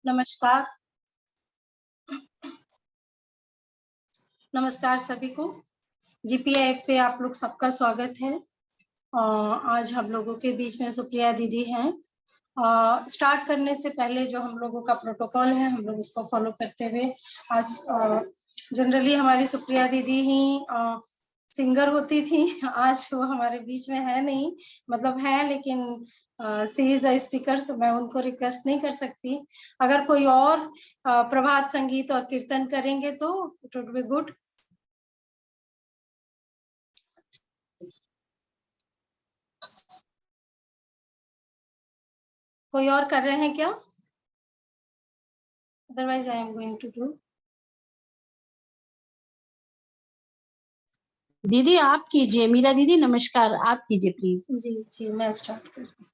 नमस्कार। नमस्कार सभी को। जीपीएफ पे आप लोग सबका स्वागत है। आज हम लोगों के बीच में सुप्रिया दीदी हैं। स्टार्ट करने से पहले जो हम लोगों का प्रोटोकॉल है, हम लोग उसको फॉलो करते हुए आज जनरली हमारी सुप्रिया दीदी ही सिंगर होती थी। आज वो हमारे बीच में है नहीं, मतलब है लेकिन सी इज अ स्पीकर, so मैं उनको रिक्वेस्ट नहीं कर सकती। अगर कोई और प्रभात संगीत और कीर्तन करेंगे तो इट वुड बी गुड। कोई और कर रहे हैं क्या? Otherwise I am going to do. दीदी आप कीजिए, मीरा दीदी नमस्कार, आप कीजिए प्लीज। जी जी, मैं स्टार्ट कर रही हूँ।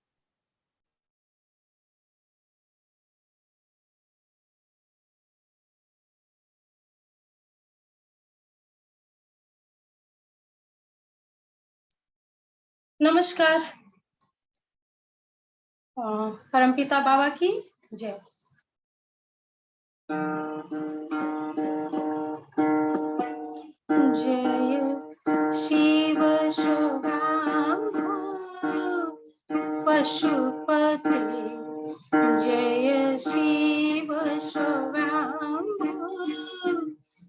नमस्कार। परमपिता बाबा की जय। जय शिव शोभाम्भो पशुपते, जय शिव शोभाम्भो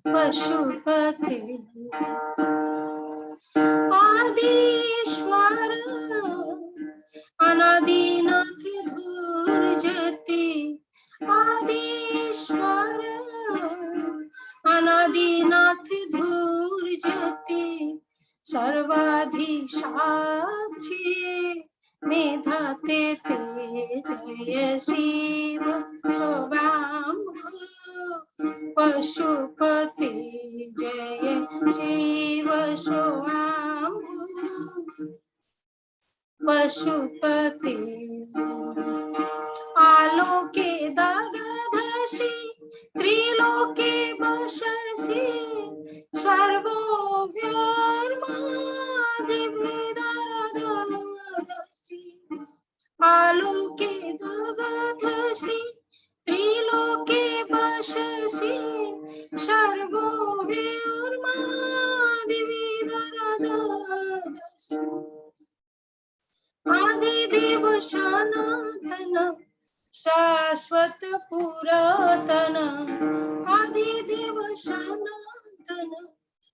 पशुपते, आदिश्वर अनादिनाथ धूर्जति, आदिश्वर अनादिनाथ धूर्जति, सर्वाधिसाक्षी मेधाते ते, जय शिव शोभाम्भो पशुपते, जय शिव शोभाम्भो पशुपते, आलोके दगधसि त्रिलोके वशसि, सर्वो व्योर्माद्रिभिदरदसि, आलोके दगधसि त्रिलोके वशसि, सर्वो व्योर्माद्रिभिदरदसि, आदिदेव सनातन शाश्वत पुरातन, आदिदेव सनातन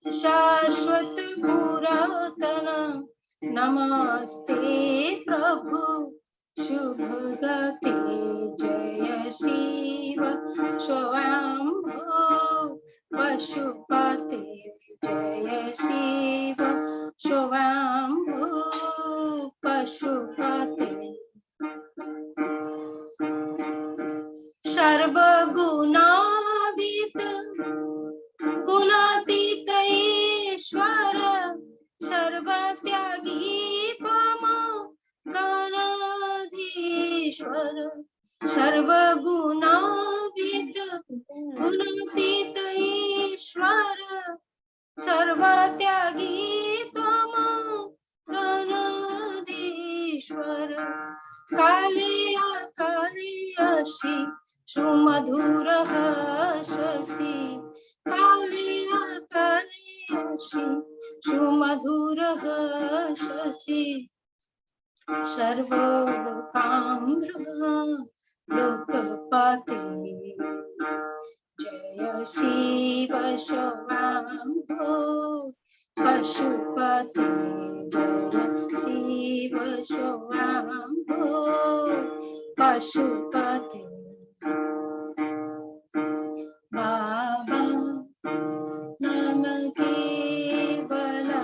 शाश्वत पुरातन, नमस्ते प्रभु शुभगते, जय शिव शोभाम्भो पशुपते, जय शिव शोभाम्भो पशुपते, सर्वगुणातीत गुणातीत ईश्वर, सर्वत्यागी त्वम् गणाधीश्वर, सर्वगुणातीत गुणातीत ईश्वर, सर्वत्यागी त्वम् गणाधीश्वर, काले अकाले असि सुमधुरः शशि, काले अकाले असि सुमधुरः शशि, सर्वलोकामृः लोकपते, जय शिव शोभाम्भो पशुपते, जय शिव शोभाम्भो पशुपते, बाबा नाम केवलम्,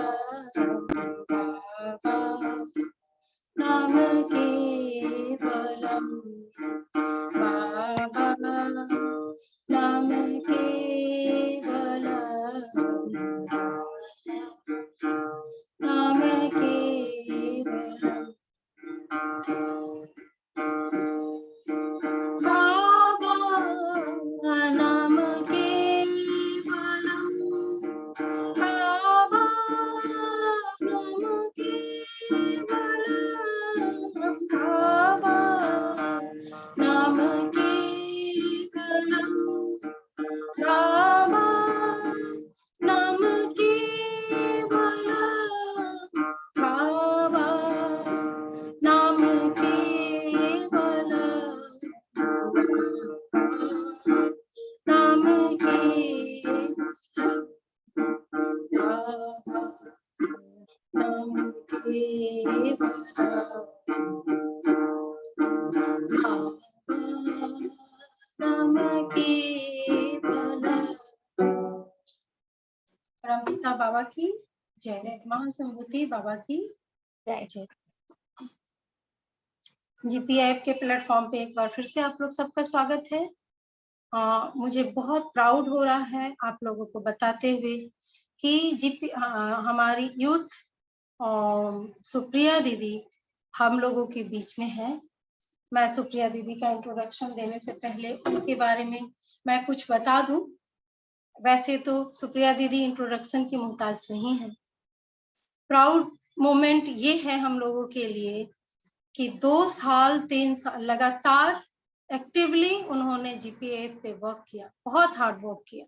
बाबा नाम केवलम्, बाबा नाम केवलम्, नाम केवलम्, बाबा परमपिता बाबा की जय, महासंभूति बाबा की जय। जीपीआईएफ के प्लेटफॉर्म पे एक बार फिर से आप लोग सबका स्वागत है। मुझे बहुत प्राउड हो रहा है आप लोगों को बताते हुए कि हमारी यूथ सुप्रिया दीदी हम लोगों के बीच में है। मैं सुप्रिया दीदी का इंट्रोडक्शन देने से पहले उनके बारे में मैं कुछ बता दूं। वैसे तो सुप्रिया दीदी इंट्रोडक्शन की मोहताज नहीं है। प्राउड मोमेंट ये है हम लोगों के लिए कि 2 साल 3 साल लगातार एक्टिवली उन्होंने जीपीएफ पे वर्क किया, बहुत हार्ड वर्क किया।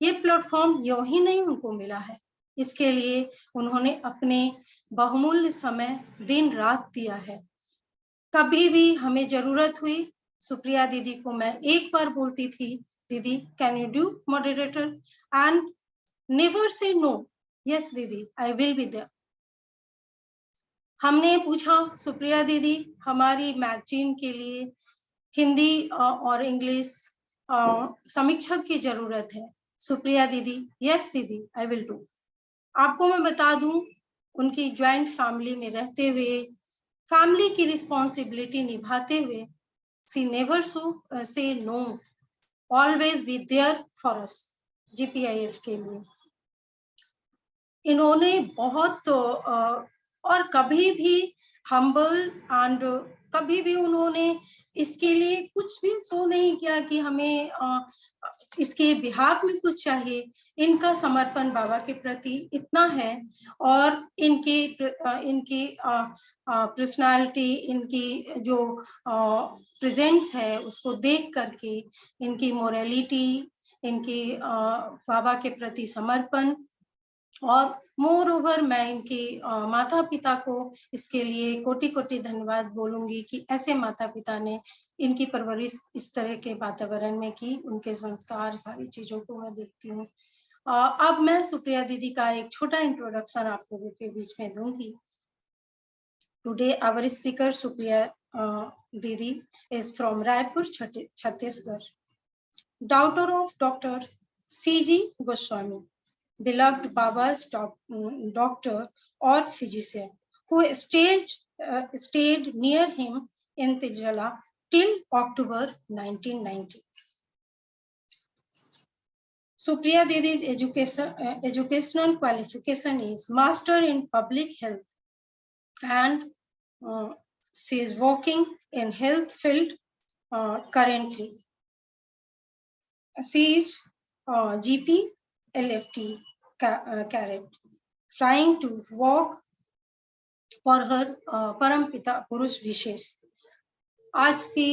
ये प्लेटफॉर्म यूं ही नहीं उनको मिला है, इसके लिए उन्होंने अपने बहुमूल्य समय दिन रात दिया है। कभी भी हमें जरूरत हुई सुप्रिया दीदी को मैं एक बार बोलती थी, दीदी can you do moderator, and never say no, yes दीदी आई विल बी देयर। हमने पूछा सुप्रिया दीदी हमारी मैगजीन के लिए हिंदी और इंग्लिश समीक्षक की जरूरत है। सुप्रिया दीदी यस दीदी आई विल डू। आपको मैं बता दूं, उनकी ज्वाइंट फैमिली में रहते हुए, फैमिली की रिस्पॉन्सिबिलिटी निभाते हुए, she never say no, always be there for us GPIF के लिए। इन्होंने बहुत और कभी भी हम्बल एंड कभी भी उन्होंने इसके लिए कुछ भी सो नहीं किया कि हमें इसके बिहाफ में कुछ चाहिए। इनका समर्पण बाबा के प्रति इतना है और इनकी पर्सनालिटी, इनकी जो प्रेजेंस है उसको देख करके, इनकी मोरालिटी, इनकी बाबा के प्रति समर्पण, और मोर ओवर मैं इनके माता पिता को इसके लिए कोटि कोटि धन्यवाद बोलूंगी कि ऐसे माता पिता ने इनकी परवरिश इस तरह के वातावरण में की, उनके संस्कार सारी चीजों को मैं देखती हूँ। अब मैं सुप्रिया दीदी का एक छोटा इंट्रोडक्शन आप लोगों के बीच में दूंगी। टुडे आवर स्पीकर सुप्रिया दीदी is from Raipur, Chhattisgarh, daughter of Dr. C.G. Goswami, beloved Baba's doctor or physician, who stayed near him in Tijala till October 1990. Supriya Didi's educational qualification is Master in Public Health, and she is working in health field currently. She is GP LFT cadet, trying to work for her परमपिता पुरुष विशेष। आज की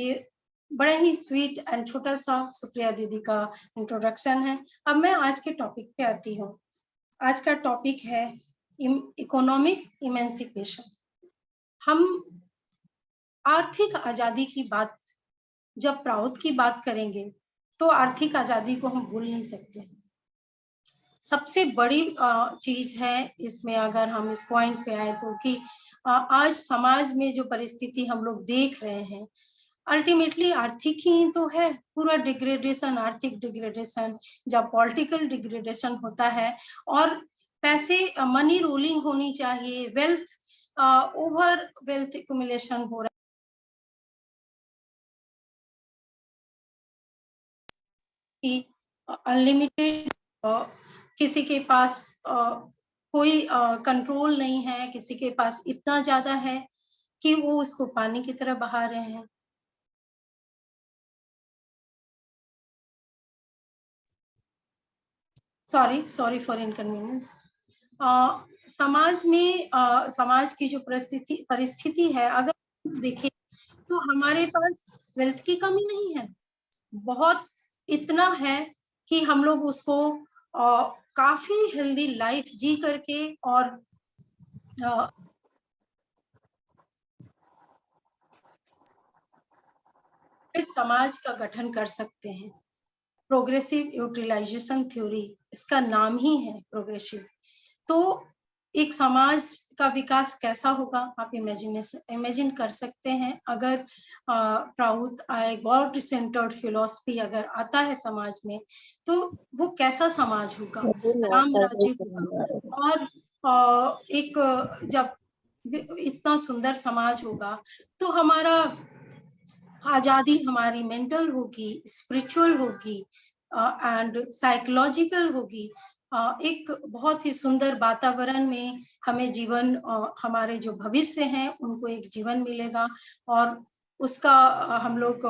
ये बड़ा ही sweet and छोटा सा सुप्रिया दीदी का इंट्रोडक्शन है। अब मैं आज के टॉपिक पे आती हूँ। आज का टॉपिक है इकोनॉमिक इमेंसिपेशन। हम आर्थिक आजादी की बात जब प्राउड की बात करेंगे तो आर्थिक आजादी को हम भूल नहीं सकते। सबसे बड़ी चीज है इसमें, अगर हम इस पॉइंट पे आए तो, कि आज समाज में जो परिस्थिति हम लोग देख रहे हैं, अल्टीमेटली आर्थिक ही तो है। पूरा डिग्रेडेशन, आर्थिक डिग्रेडेशन, जब पॉलिटिकल डिग्रेडेशन होता है और पैसे, मनी रोलिंग होनी चाहिए, वेल्थ ओवर वेल्थ एक्युमुलेशन हो रहा है, अनलिमिटेड, किसी के पास कोई कंट्रोल नहीं है, किसी के पास इतना ज्यादा है कि वो उसको पानी की तरह बहा रहे हैं। Sorry for inconvenience. समाज में समाज की जो परिस्थिति है, अगर देखें तो हमारे पास वेल्थ की कमी नहीं है, बहुत इतना है कि हम लोग उसको काफी हेल्दी लाइफ जी करके और समाज का गठन कर सकते हैं। प्रोग्रेसिव यूटिलाइजेशन थ्योरी, इसका नाम ही है प्रोग्रेसिव। तो एक समाज का विकास कैसा होगा आप इमेजिन कर सकते हैं अगर प्राउड आए गॉड सेंटर्ड फिलॉसफी अगर आता है समाज में तो वो कैसा समाज होगा, राम राज्य होगा। और एक जब इतना सुंदर समाज होगा तो हमारा आजादी हमारी मेंटल होगी, स्पिरिचुअल होगी एंड साइकोलॉजिकल होगी। एक बहुत ही सुंदर वातावरण में हमें जीवन हमारे जो भविष्य हैं उनको एक जीवन मिलेगा और उसका हम लोग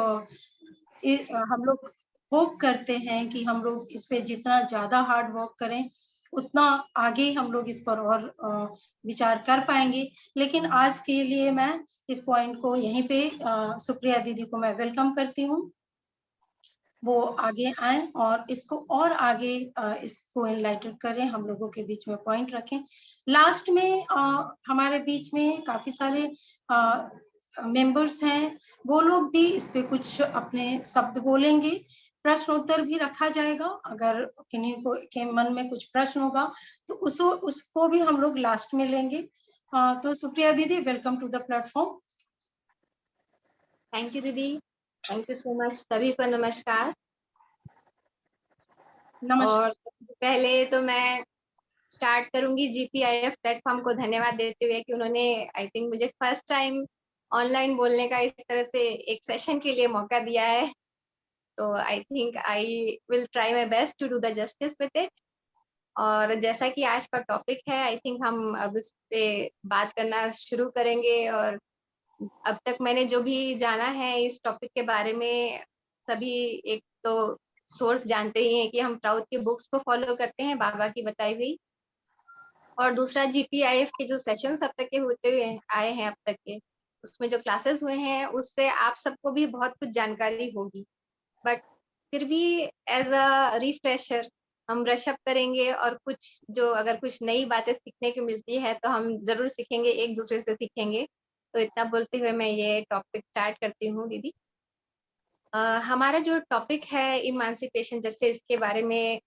होप करते हैं कि हम लोग इस पे जितना ज्यादा हार्ड वर्क करें उतना आगे हम लोग इस पर और विचार कर पाएंगे। लेकिन आज के लिए मैं इस पॉइंट को यहीं पे सुप्रिया दीदी को मैं वेलकम करती हूँ, वो आगे आए और इसको और आगे इसको एनलाइटन करें, हम लोगों के बीच में पॉइंट रखें। लास्ट में हमारे बीच में काफी सारे मेंबर्स हैं, वो लोग भी इस पे कुछ अपने शब्द बोलेंगे, प्रश्नोत्तर भी रखा जाएगा। अगर किन्हीं को के मन में कुछ प्रश्न होगा तो उसको भी हम लोग लास्ट में लेंगे। तो सुप्रिया दीदी, welcome to the platform. Thank you दीदी, थैंक यू सो मच। सभी को नमस्कार। और पहले तो मैं स्टार्ट करूंगी जीपीआईएफ प्लेटफॉर्म को धन्यवाद देते हुए कि उन्होंने आई थिंक मुझे फर्स्ट टाइम ऑनलाइन बोलने का इस तरह से एक सेशन के लिए मौका दिया है। तो I think I will try my best to do the justice with it. और जैसा कि आज का टॉपिक है, आई थिंक हम अब इस पे बात करना शुरू करेंगे। और अब तक मैंने जो भी जाना है इस टॉपिक के बारे में, सभी एक तो सोर्स जानते ही हैं कि हम प्राउड की बुक्स को फॉलो करते हैं, बाबा की बताई हुई। और दूसरा जीपीआईएफ के जो सेशंस अब तक के होते हुए आए हैं अब तक के, उसमें जो क्लासेस हुए हैं उससे आप सबको भी बहुत कुछ जानकारी होगी। बट फिर भी एज अ रिफ्रेशर हम ब्रश अप करेंगे और कुछ जो अगर कुछ नई बातें सीखने को मिलती है तो हम जरूर सीखेंगे, एक दूसरे से सीखेंगे। तो इतना बोलते हुए मैं ये टॉपिक स्टार्ट करती हूँ दीदी। हमारा जो टॉपिक है इमांसिपेशन, जैसे इसके बारे में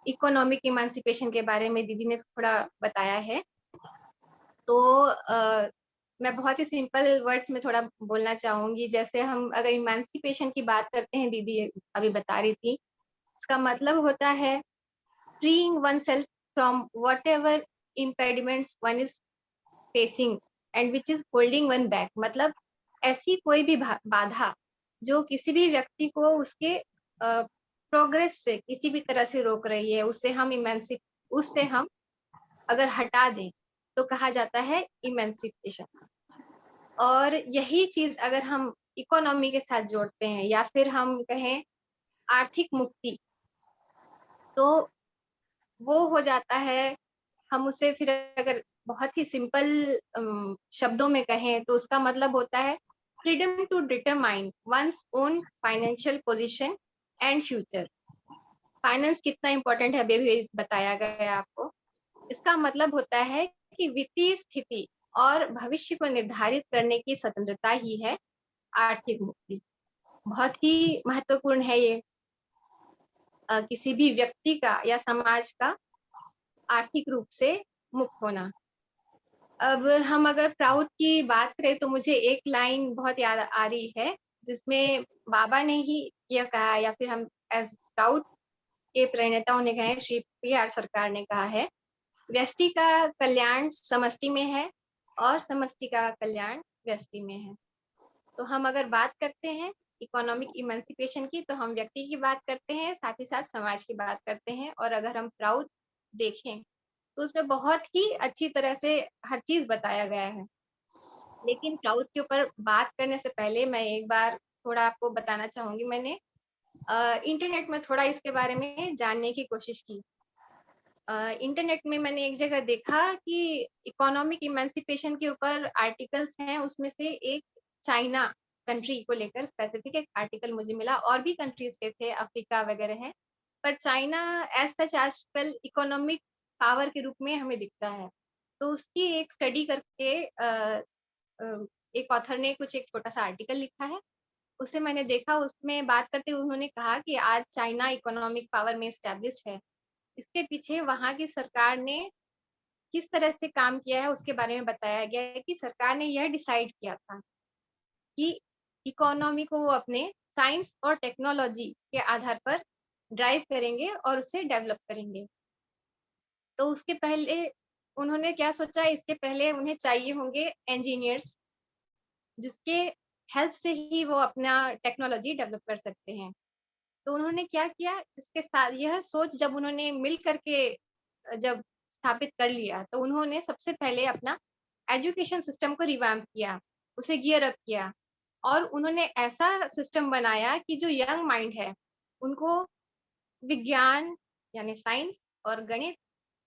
इकोनॉमिक इमांसिपेशन के बारे में दीदी ने थोड़ा बताया है। तो मैं बहुत ही सिंपल वर्ड्स में थोड़ा बोलना चाहूंगी। जैसे हम अगर इमांसिपेशन की बात करते हैं, दीदी अभी बता रही थी, इसका मतलब होता है freeing one self from what ever impediments one is facing and which is holding one back. मतलब ऐसी कोई भी बाधा जो किसी भी व्यक्ति को उसके प्रोग्रेस से किसी भी तरह से रोक रही है, उससे हम अगर हटा दें तो कहा जाता है इमेंसिपेशन। और यही चीज अगर हम इकोनॉमी के साथ जोड़ते हैं या फिर हम कहें आर्थिक मुक्ति, तो वो हो जाता है, हम उसे फिर अगर बहुत ही सिंपल शब्दों में कहें तो उसका मतलब होता है freedom to determine one's own financial position and future. Finance कितना इंपॉर्टेंट है अभी भी बताया गया है आपको। इसका मतलब होता है कि वित्तीय स्थिति और भविष्य को निर्धारित करने की स्वतंत्रता ही है आर्थिक मुक्ति। बहुत ही महत्वपूर्ण है ये किसी भी व्यक्ति का या समाज का आर्थिक रूप से मुक्त होना। अब हम अगर प्राउड की बात करें तो मुझे एक लाइन बहुत याद आ रही है जिसमें बाबा ने ही यह कहा, या फिर हम एज प्राउड के प्रणेताओं ने कहा, श्री पी.आर. सरकार ने कहा है, व्यष्टि का कल्याण समष्टि में है और समष्टि का कल्याण व्यष्टि में है। तो हम अगर बात करते हैं इकोनॉमिक इमेंसिपेशन की तो हम व्यक्ति की बात करते हैं, साथ ही साथ समाज की बात करते हैं। और अगर हम प्राउड देखें तो उसमें बहुत ही अच्छी तरह से हर चीज बताया गया है। लेकिन प्राउड के ऊपर बात करने से पहले मैं एक बार थोड़ा आपको बताना चाहूंगी। मैंने इंटरनेट में थोड़ा इसके बारे में जानने की कोशिश की। इंटरनेट में मैंने एक जगह देखा कि इकोनॉमिक इमेंसिपेशन के ऊपर आर्टिकल्स हैं, उसमें से एक चाइना कंट्री को लेकर स्पेसिफिक एक आर्टिकल मुझे मिला। और भी कंट्रीज के थे, अफ्रीका वगैरह हैं, पर चाइना एज सच आजकल इकोनॉमिक पावर के रूप में हमें दिखता है। तो उसकी एक स्टडी करके एक ऑथर ने कुछ एक छोटा सा आर्टिकल लिखा है, उसे मैंने देखा। उसमें बात करते हुए उन्होंने कहा कि आज चाइना इकोनॉमिक पावर में स्टैब्लिश्ड है। इसके पीछे वहां की सरकार ने किस तरह से काम किया है उसके बारे में बताया गया है कि सरकार ने यह डिसाइड किया था कि इकोनॉमी को वो अपने साइंस और टेक्नोलॉजी के आधार पर ड्राइव करेंगे और उसे डेवलप करेंगे। तो उसके पहले उन्होंने क्या सोचा, इसके पहले उन्हें चाहिए होंगे इंजीनियर्स, जिसके हेल्प से ही वो अपना टेक्नोलॉजी डेवलप कर सकते हैं। तो उन्होंने क्या किया, इसके साथ यह सोच जब उन्होंने मिल करके जब स्थापित कर लिया, तो उन्होंने सबसे पहले अपना एजुकेशन सिस्टम को रिवैम्प किया, उसे गियर अप किया और उन्होंने ऐसा सिस्टम बनाया कि जो यंग माइंड है, उनको विज्ञान यानी साइंस और गणित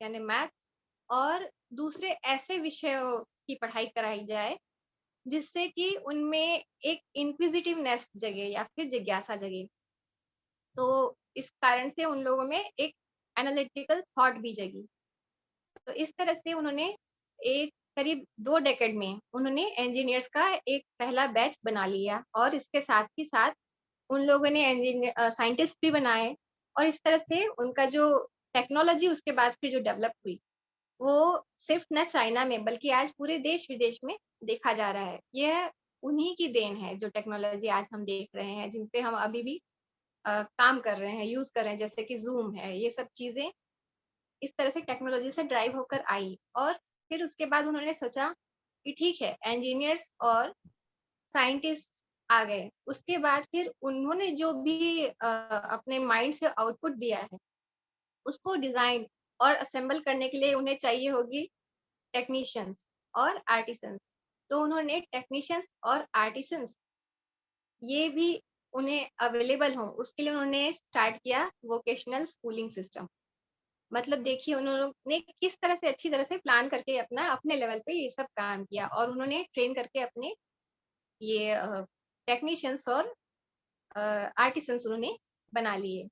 यानी मैथ्स और दूसरे ऐसे विषयों की पढ़ाई कराई जाए, जिससे कि उनमें एक इंक्विजिटिवनेस जगे या फिर जिज्ञासा जगे। तो इस कारण से उन लोगों में एक एनालिटिकल थॉट भी जगी। तो इस तरह से उन्होंने एक करीब 2 डेकेड में उन्होंने इंजीनियर्स का एक पहला बैच बना लिया और इसके साथ ही साथ उन लोगों ने साइंटिस्ट भी बनाए और इस तरह से उनका जो टेक्नोलॉजी उसके बाद फिर जो डेवलप हुई, वो सिर्फ न चाइना में बल्कि आज पूरे देश-विदेश में देखा जा रहा है। यह उन्हीं की देन है जो टेक्नोलॉजी आज हम देख रहे हैं, जिन पे हम अभी भी काम कर रहे हैं, यूज़ कर रहे हैं, जैसे कि ज़ूम है, ये सब चीज़ें इस तरह से टेक्नोलॉजी से ड्राइव होकर आई और फिर उसके बाद उन्होंने सोचा कि ठीक है, इंजीनियर्स और साइंटिस्ट आ गए। उसके बाद फिर उन्होंने जो भी अपने माइंड से आउटपुट दिया है, उसको डिज़ाइन और असेंबल करने के लिए उन्हें चाहिए होगी टेक्नीशियंस और आर्टिसंस। तो उन्होंने टेक्नीशियंस और आर्टिसंस ये भी उन्हें अवेलेबल हों, उसके लिए उन्होंने स्टार्ट किया वोकेशनल स्कूलिंग सिस्टम। मतलब देखिए उन लोगों ने किस तरह से अच्छी तरह से प्लान करके अपना अपने लेवल पे ये सब काम किया और उन्होंने ट्रेन करके अपने ये टेक्नीशियंस और आर्टिसंस उन्होंने बना लिए।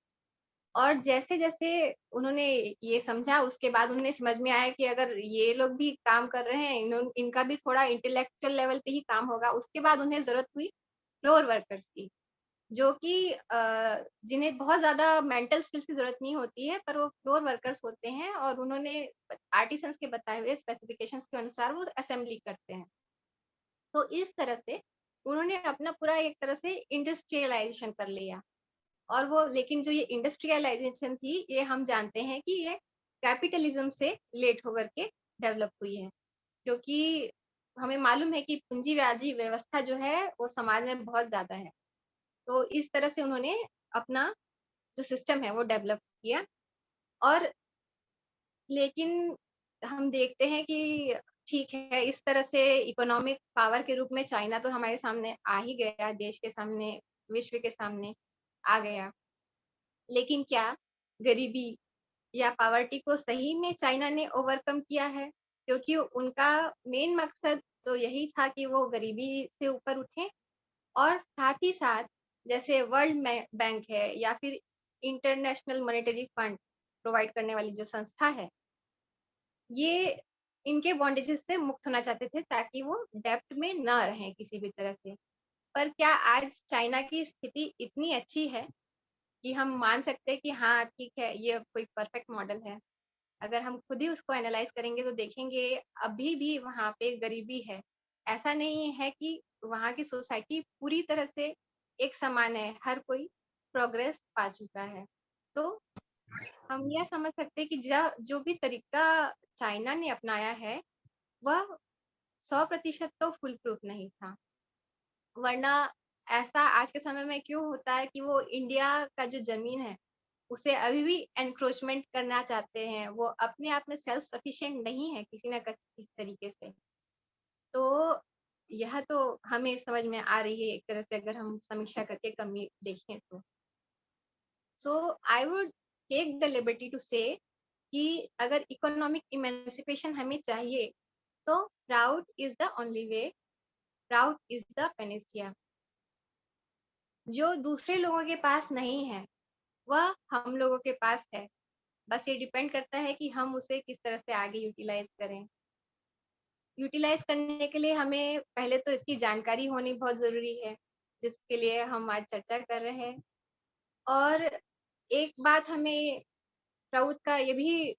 और जैसे-जैसे उन्होंने ये समझा, उसके बाद उन्हें समझ में आया कि अगर ये लोग भी काम कर रहे हैं, इनका भी थोड़ा इंटेलेक्चुअल लेवल पे ही काम होगा। उसके बाद उन्हें ज़रूरत हुई फ्लोर वर्कर्स की, जो कि जिन्हें बहुत ज़्यादा मेंटल स्किल्स की ज़रूरत नहीं होती है, पर वो फ्लोर वर्कर्स होते हैं और उन्होंने आर्टिसंस के बताए हुए स्पेसिफिकेशंस के अनुसार वो असेंबली करते हैं। तो इस तरह से उन्होंने अपना पूरा एक तरह से इंडस्ट्रियलाइज़ेशन कर लिया। और वो लेकिन जो ये इंडस्ट्रियलाइज़ेशन थी, ये हम जानते हैं कि ये कैपिटलिज़्म से लेट होकर के डेवलप हुई है। क्योंकि हमें मालूम है कि पूंजीवादी व्यवस्था जो है, वो समाज में बहुत ज़्यादा है। तो इस तरह से उन्होंने अपना जो सिस्टम है, वो डेवलप किया और लेकिन हम देखते हैं कि ठीक है, इस तरह से इकोनॉमिक पावर के रूप में चाइना तो हमारे सामने आ ही गया, देश के सामने, विश्व के सामने आ गया। लेकिन क्या गरीबी या पॉवर्टी को सही में चाइना ने ओवरकम किया है? क्योंकि उनका मेन मकसद तो यही था कि वो गरीबी से ऊपर उठें और साथ ही साथ जैसे वर्ल्ड बैंक है या फिर इंटरनेशनल मॉनेटरी फंड प्रोवाइड करने वाली जो संस्था है, ये इनके बॉन्डेजेस से मुक्त होना चाहते थे ताकि वो डेब्ट में ना रहें किसी भी तरह से। पर क्या आज चाइना की स्थिति इतनी अच्छी है कि हम मान सकते हैं कि हाँ, ठीक है, ये कोई परफेक्ट मॉडल है। अगर हम खुद ही उसको एनालाइज़ करेंगे तो देखेंगे अभी भी वहाँ पे गरीबी है। ऐसा नहीं है कि वहाँ की सोसाइटी पूरी तरह से एक समान है, हर कोई प्रोग्रेस पा चुका है। तो हम यह समझ सकते हैं कि जो भी तरीका चाइना ने अपनाया है, वह 100% तो फुल प्रूफ नहीं था। वरना ऐसा आज के समय में क्यों होता है कि वो इंडिया का जो ज़मीन है, उसे अभी भी एनक्रोचमेंट करना चाहते हैं। वो अपने आप में सेल्फ सफिशिएंट नहीं है किसी न किसी तरीके से। तो यह तो हमें समझ में आ रही है एक तरह से अगर हम समीक्षा करके कमी देखें तो। So I would take the liberty to say कि अगर इकोनॉमिक इमेंसिपेशन हमें चाहिए, तो route is the only way, route is the panacea. जो दूसरे लोगों के पास नहीं है, वह हम लोगों के पास है। बस ये डिपेंड करता है कि हम उसे किस तरह से आगे यूटिलाइज़ करें। यूटिलाइज़ करने के लिए हमें पहले तो इसकी जानकारी होनी बहुत ज़रूरी है, जिसके लिए हम आज चर्चा कर रहे हैं। और एक बात हमें राउत का ये भी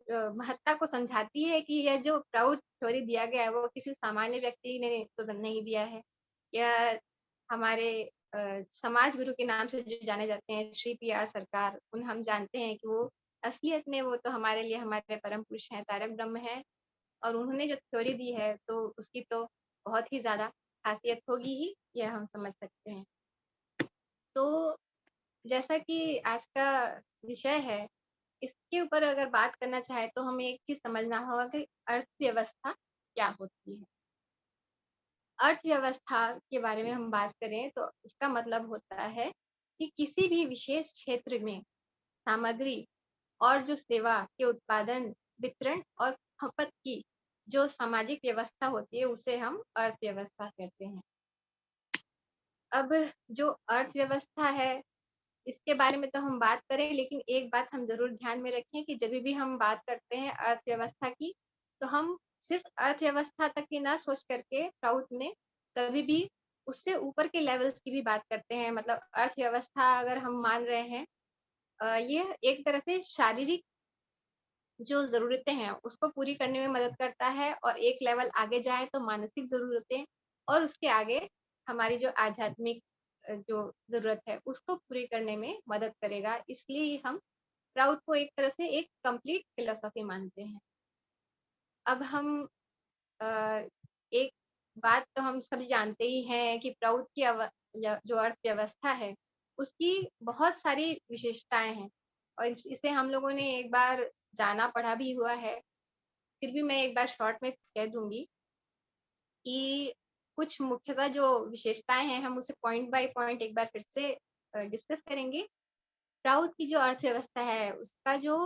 महत्ता को समझाती है कि यह जो प्राउड थ्योरी दिया गया है वो किसी सामान्य व्यक्ति ने तो नहीं दिया है। यह हमारे समाज गुरु के नाम से जो जाने जाते हैं श्री पी.आर. सरकार, उन हम जानते हैं कि वो असलियत में वो तो हमारे लिए हमारे परम पुरुष हैं, तारक ब्रह्म हैं और उन्होंने जो थ्योरी दी है तो उसकी तो बहुत ही ज़्यादा खासियत होगी ही, यह हम समझ सकते हैं। तो जैसा कि आज का विषय है, इसके ऊपर अगर बात करना चाहे तो हमें एक चीज़ समझना होगा कि अर्थव्यवस्था क्या होती है? अर्थव्यवस्था के बारे में हम बात करें तो उसका मतलब होता है कि किसी भी विशेष क्षेत्र में सामग्री और जो सेवा के उत्पादन, वितरण और खपत की जो सामाजिक व्यवस्था होती है उसे हम अर्थव्यवस्था कहते हैं। अब जो अर्थव्यवस्था है इसके बारे में तो हम बात करें लेकिन एक बात हम ज़रूर ध्यान में रखें कि जभी भी हम बात करते हैं अर्थव्यवस्था की, तो हम सिर्फ़ अर्थव्यवस्था तक ही ना सोच करके साउथ में कभी भी उससे ऊपर के लेवल्स की भी बात करते हैं। मतलब अर्थव्यवस्था अगर हम मान रहे हैं ये एक तरह से शारीरिक जो ज़रूरतें हैं उसको पूरी करने में मदद करता है और एक लेवल आगे जाए तो मानसिक ज़रूरतें और उसके आगे हमारी जो आध्यात्मिक जो ज़रूरत है उसको पूरी करने में मदद करेगा। इसलिए हम प्राउड को एक तरह से एक कंप्लीट फिलॉसफी मानते हैं। अब हम अ, एक बात तो हम सभी जानते ही हैं कि प्राउड की जो अर्थव्यवस्था है उसकी बहुत सारी विशेषताएँ हैं और इसे हम लोगों ने एक बार जाना पढ़ा भी हुआ है। फिर भी मैं एक बार शॉर्ट में कह दूँगी कि कुछ मुख्यतः जो विशेषताएँ हैं, हम उसे पॉइंट बाय पॉइंट एक बार फिर से डिस्कस करेंगे। साउथ की जो अर्थव्यवस्था है, उसका जो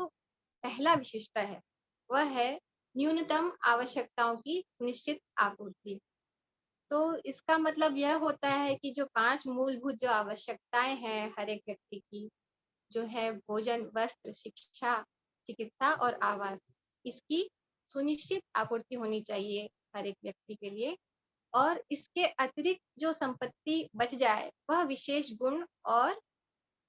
पहला विशेषता है, वह है न्यूनतम आवश्यकताओं की सुनिश्चित आपूर्ति। तो इसका मतलब यह होता है कि जो 5 मूलभूत जो आवश्यकताएँ हैं हर एक व्यक्ति की, जो है भोजन, वस्त्र, शिक्षा, चिकित्सा और आवास, इसकी सुनिश्चित आपूर्ति होनी चाहिए हर एक व्यक्ति के लिए और इसके अतिरिक्त जो संपत्ति बच जाए, वह विशेष गुण और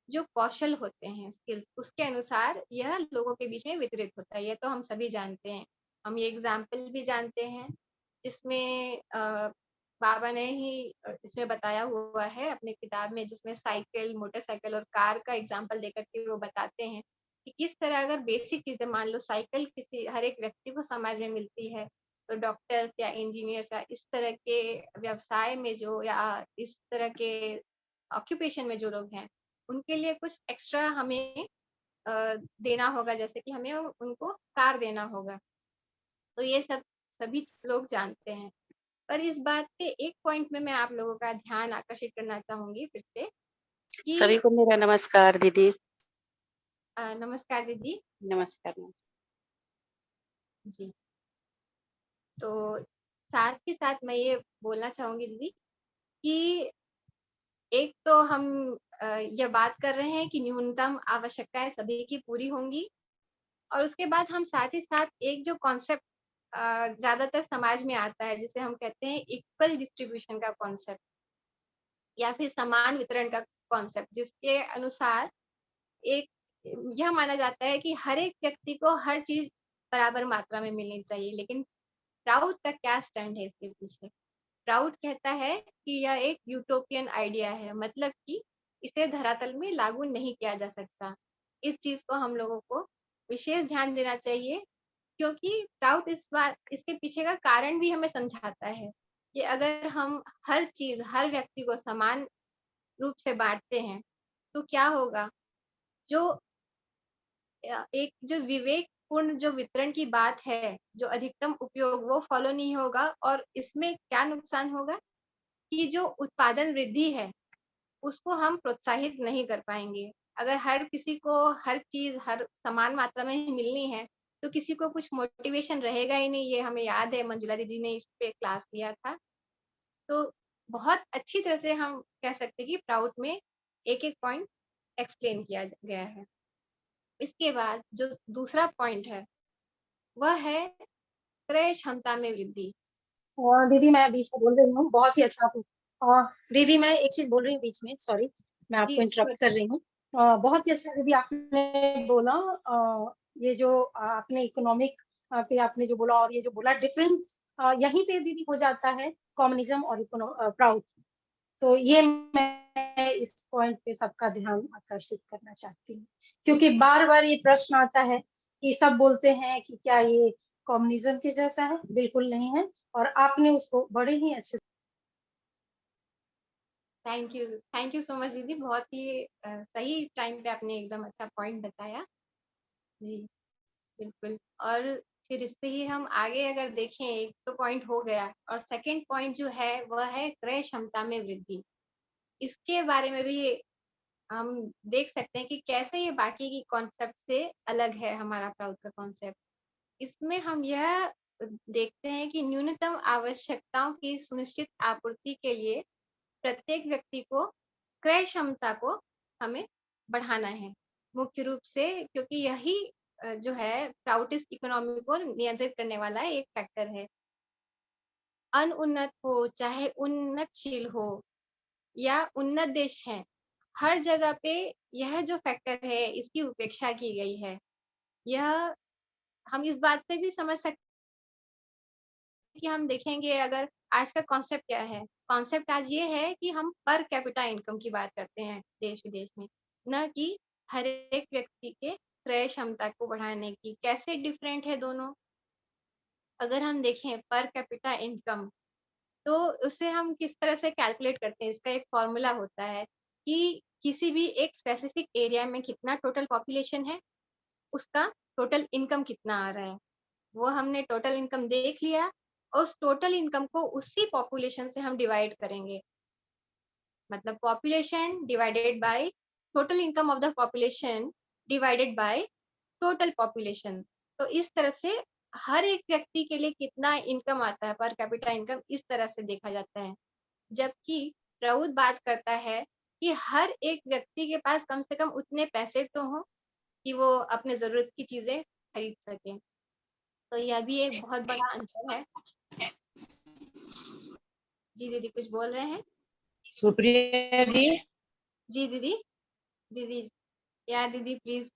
जो कौशल होते हैं स्किल्स, उसके अनुसार यह लोगों के बीच में वितरित होता है। ये तो हम सभी जानते हैं। हम ये एग्ज़ाम्पल भी जानते हैं, जिसमें बाबा ने ही इसमें बताया हुआ है अपनी किताब में जिसमें साइकिल, मोटरसाइकिल और कार का एग्ज़ाम्पल देकर के वो बताते हैं, कि किस तरह अगर बेसिक चीज़ें मान लो साइकिल किसी हर एक व्यक्ति को समाज में मिलती है, तो डॉक्टर्स या इंजीनियर्स या इस तरह के व्यवसाय में जो या इस तरह के ऑक्यूपेशन में जो लोग हैं, उनके लिए कुछ एक्स्ट्रा हमें देना होगा जैसे कि हमें उनको कार देना होगा। तो ये सब सभी लोग जानते हैं। पर इस बात पे एक पॉइंट में मैं आप लोगों का ध्यान आकर्षित करना चाहूँगी फिर से सभी कि को मेरा नमस्कार दीदी। नमस्कार दीदी। नमस्कार। जी। तो साथ ही साथ मैं ये बोलना चाहूँगी दीदी कि एक तो हम ये बात कर रहे हैं कि न्यूनतम आवश्यकताएँ सभी की पूरी होंगी और उसके बाद हम साथ ही साथ एक जो कॉन्सेप्ट ज़्यादातर समाज में आता है जिसे हम कहते हैं इक्वल डिस्ट्रीब्यूशन का कॉन्सेप्ट या फिर समान वितरण का कॉन्सेप्ट जिसके अनुसार एक यह माना जाता है कि हर एक व्यक्ति को हर चीज़ बराबर मात्रा में मिलनी चाहिए। लेकिन प्राउड का क्या स्टैंड है इसके पीछे? प्राउड कहता है कि यह एक यूटोपियन आइडिया है, मतलब कि इसे धरातल में लागू नहीं किया जा सकता। इस चीज़ को हम लोगों को विशेष ध्यान देना चाहिए क्योंकि प्राउड इस बात इसके पीछे का कारण भी हमें समझाता है कि अगर हम हर चीज़, हर व्यक्ति को समान रूप से बाँटते हैं, तो क्या होगा? जो एक जो विवेकपूर्ण जो वितरण की बात है, जो अधिकतम उपयोग वो फ़ॉलो नहीं होगा और इसमें क्या नुकसान होगा कि जो उत्पादन वृद्धि है, उसको हम प्रोत्साहित नहीं कर पाएँगे। अगर हर किसी को हर चीज़ हर समान मात्रा में ही मिलनी है, तो किसी को कुछ मोटिवेशन रहेगा ही नहीं, ये हमें याद है मंजुला दीदी ने इस पे क्लास लिया था। तो बहुत अच्छी तरह से हम कह सकते हैं कि प्राउड में एक-एक पॉइंट एक्सप्लेन किया गया है। इसके बाद जो दूसरा पॉइंट है, वह है क्रय क्षमता में वृद्धि। दीदी मैं बीच में बोल रही हूँ, बहुत ही अच्छा दीदी मैं एक चीज़ बोल रही हूँ बीच में, सॉरी, मैं जी, आपको ज़रूर। इंटरप्ट कर रही हूँ। बहुत ही अच्छा दीदी आपने बोला। ये जो आपने इकोनॉमिक पे आपने जो बोला, और ये जो बोला डिफरेंस यहीं पे दीदी हो जाता है कम्युनिज्म और प्राउड। तो ये मैं इस पॉइंट पे सबका ध्यान आकर्षित करना चाहती हूँ, क्योंकि बार बार ये प्रश्न आता है कि सब बोलते हैं कि क्या ये कम्युनिज्म के जैसा है। बिल्कुल नहीं है, और आपने उसको बड़े ही अच्छे थैंक यू सो मच दीदी, बहुत ही सही टाइम पे आपने एकदम अच्छा पॉइंट बताया। जी बिल्कुल। और फिर इससे ही हम आगे अगर देखें, एक तो पॉइंट हो गया, और सेकंड पॉइंट जो है वह है क्रय क्षमता में वृद्धि। इसके बारे में भी हम देख सकते हैं कि कैसे ये बाकी की कॉन्सेप्ट से अलग है हमारा प्राउड का कॉन्सेप्ट। इसमें हम यह देखते हैं कि न्यूनतम आवश्यकताओं की सुनिश्चित आपूर्ति के लिए प्रत्येक व्यक्ति को क्रय क्षमता को हमें बढ़ाना है, मुख्य रूप से, क्योंकि यही जो है प्राउडिस्ट इकोनॉमी को नियंत्रित करने वाला एक फैक्टर है। अनुन्नत हो चाहे उन्नतशील हो या उन्नत देश है, हर जगह पे यह जो फैक्टर है इसकी उपेक्षा की गई है। यह हम इस बात से भी समझ सकते हैं कि हम देखेंगे अगर आज का कॉन्सेप्ट क्या है। कॉन्सेप्ट आज ये है कि हम पर कैपिटा इनकम की बात करते हैं देश विदेश में, न कि हर एक व्यक्ति के क्रय क्षमता को बढ़ाने की। कैसे डिफरेंट है दोनों? अगर हम देखें पर कैपिटा इनकम, तो उसे हम किस तरह से कैलकुलेट करते हैं, इसका एक फॉर्मूला होता है कि किसी भी एक स्पेसिफिक एरिया में कितना टोटल पॉपुलेशन है, उसका टोटल इनकम कितना आ रहा है। वो हमने टोटल इनकम देख लिया, और उस टोटल इनकम को उसी पॉपुलेशन से हम डिवाइड करेंगे। मतलब population divided by total income of the population divided by total population. तो इस तरह से हर एक व्यक्ति के लिए कितना इनकम आता है, पर कैपिटा इनकम, इस तरह से देखा जाता है। जबकि राउत बात करता है कि हर एक व्यक्ति के पास कम से कम उतने पैसे तो हों कि वो अपने जरूरत की चीजें खरीद सकें। तो यह भी एक बहुत बड़ा अंतर है। जी दीदी कुछ बोल रहे हैं? सुप्रिया दी, जी दीदी। दीदी, या दीदी प्लीज।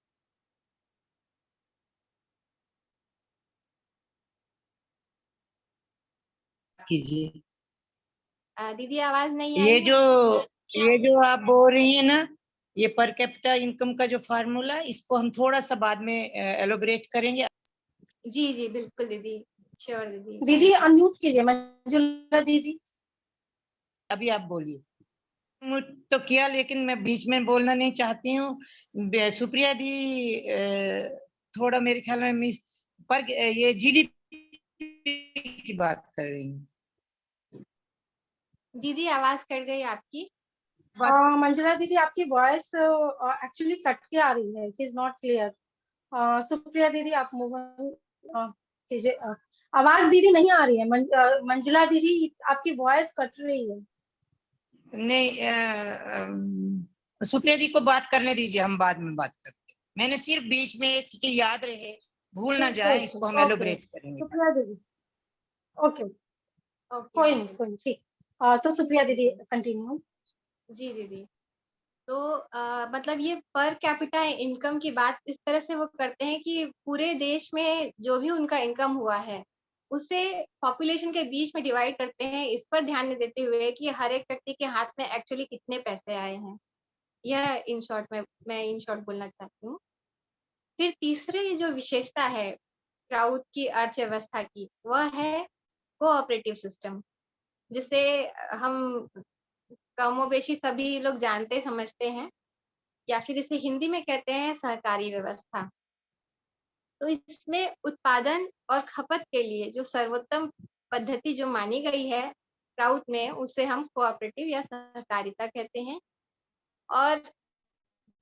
कीजिए। दीदी आवाज नहीं आ ये रही है। ये जो आप बोल रही है ना, ये पर कैपिटा इनकम का जो फार्मूला, इसको हम थोड़ा सा बाद में एलोबरेट करेंगे। जी जी बिल्कुल दीदी, श्योर दीदी। दीदी अनम्यूट कीजिए मंजुला दीदी। अभी आप बोलिए। तो किया, लेकिन मैं बीच में बोलना नहीं चाहती हूँ। सुप्रिया दी थोड़ा मेरे ख्याल में मिस पर ये जीडीपी की बात कर रही हूँ। दीदी आवाज कट गई आपकी। मंजुला दीदी आपकी वॉइस एक्चुअली कट के आ रही है, it is not clear. Supriya दीदी आप मूव कीजिए। आवाज दीदी नहीं आ रही है। मंजुला दीदी आपकी वॉइस कट रही है। नहीं, सुप्रिया दी को बात करने दीजिए, हम बाद में बात करते हैं। मैंने सिर्फ बीच में एक कि याद रहे, भूल ना जाए, इसको हम एलोबरेट करेंगे। सुप्रिया दीदी ओके, ओके कोई नहीं ठीक। तो सुप्रिया दीदी कंटिन्यू। जी दीदी। तो मतलब ये पर कैपिटा इनकम की बात इस तरह से वो करते हैं कि पूरे देश में जो भी उनका इनकम हुआ है उसे पॉपुलेशन के बीच में डिवाइड करते हैं, इस पर ध्यान नहीं देते हुए कि हर एक व्यक्ति के हाथ में एक्चुअली कितने पैसे आए हैं। यह इन शॉर्ट में मैं इन शॉर्ट बोलना चाहती हूँ। फिर तीसरे जो विशेषता है प्राउड की अर्थव्यवस्था की, वह है कोऑपरेटिव सिस्टम, जिसे हम कमोबेशी सभी लोग जानते समझते हैं, या फिर इसे हिंदी में कहते हैं सहकारी व्यवस्था। तो इसमें उत्पादन और खपत के लिए जो सर्वोत्तम पद्धति जो मानी गई है प्राउड में, उसे हम कोऑपरेटिव या सहकारिता कहते हैं। और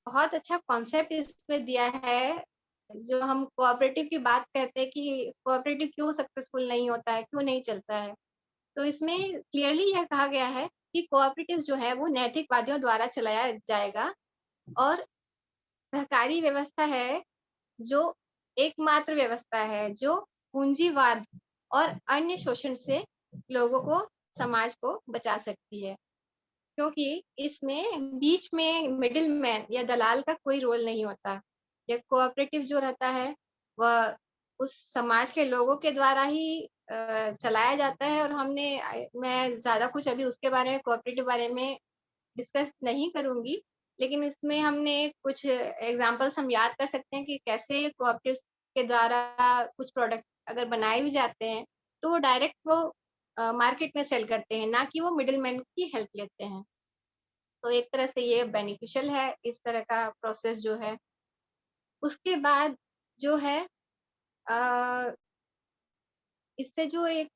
बहुत अच्छा कॉन्सेप्ट इसमें दिया है। जो हम कोऑपरेटिव की बात करते हैं कि कोऑपरेटिव क्यों सक्सेसफुल नहीं होता है, क्यों नहीं चलता है, तो इसमें क्लियरली यह कहा गया है कि कोऑपरेटिव जो है वो नैतिकवादियों द्वारा चलाया जाएगा, और सहकारी व्यवस्था है जो एकमात्र व्यवस्था है जो पूंजीवाद और अन्य शोषण से लोगों को, समाज को बचा सकती है। क्योंकि इसमें बीच में मिडिल मैन या दलाल का कोई रोल नहीं होता। ये कोऑपरेटिव जो रहता है वह उस समाज के लोगों के द्वारा ही चलाया जाता है, और मैं ज़्यादा कुछ अभी उसके बारे में, कोऑपरेटिव बारे में डिस्कस नहीं करूँगी। लेकिन इसमें हमने कुछ एग्ज़ाम्पल्स हम याद कर सकते हैं कि कैसे कोऑपरेटिव्स के द्वारा कुछ प्रोडक्ट अगर बनाए भी जाते हैं, तो वो डायरेक्ट मार्केट में सेल करते हैं, ना कि वो मिडलमैन की हेल्प लेते हैं। तो एक तरह से ये बेनिफिशियल है, इस तरह का प्रोसेस जो है। उसके बाद जो है अ, इससे जो एक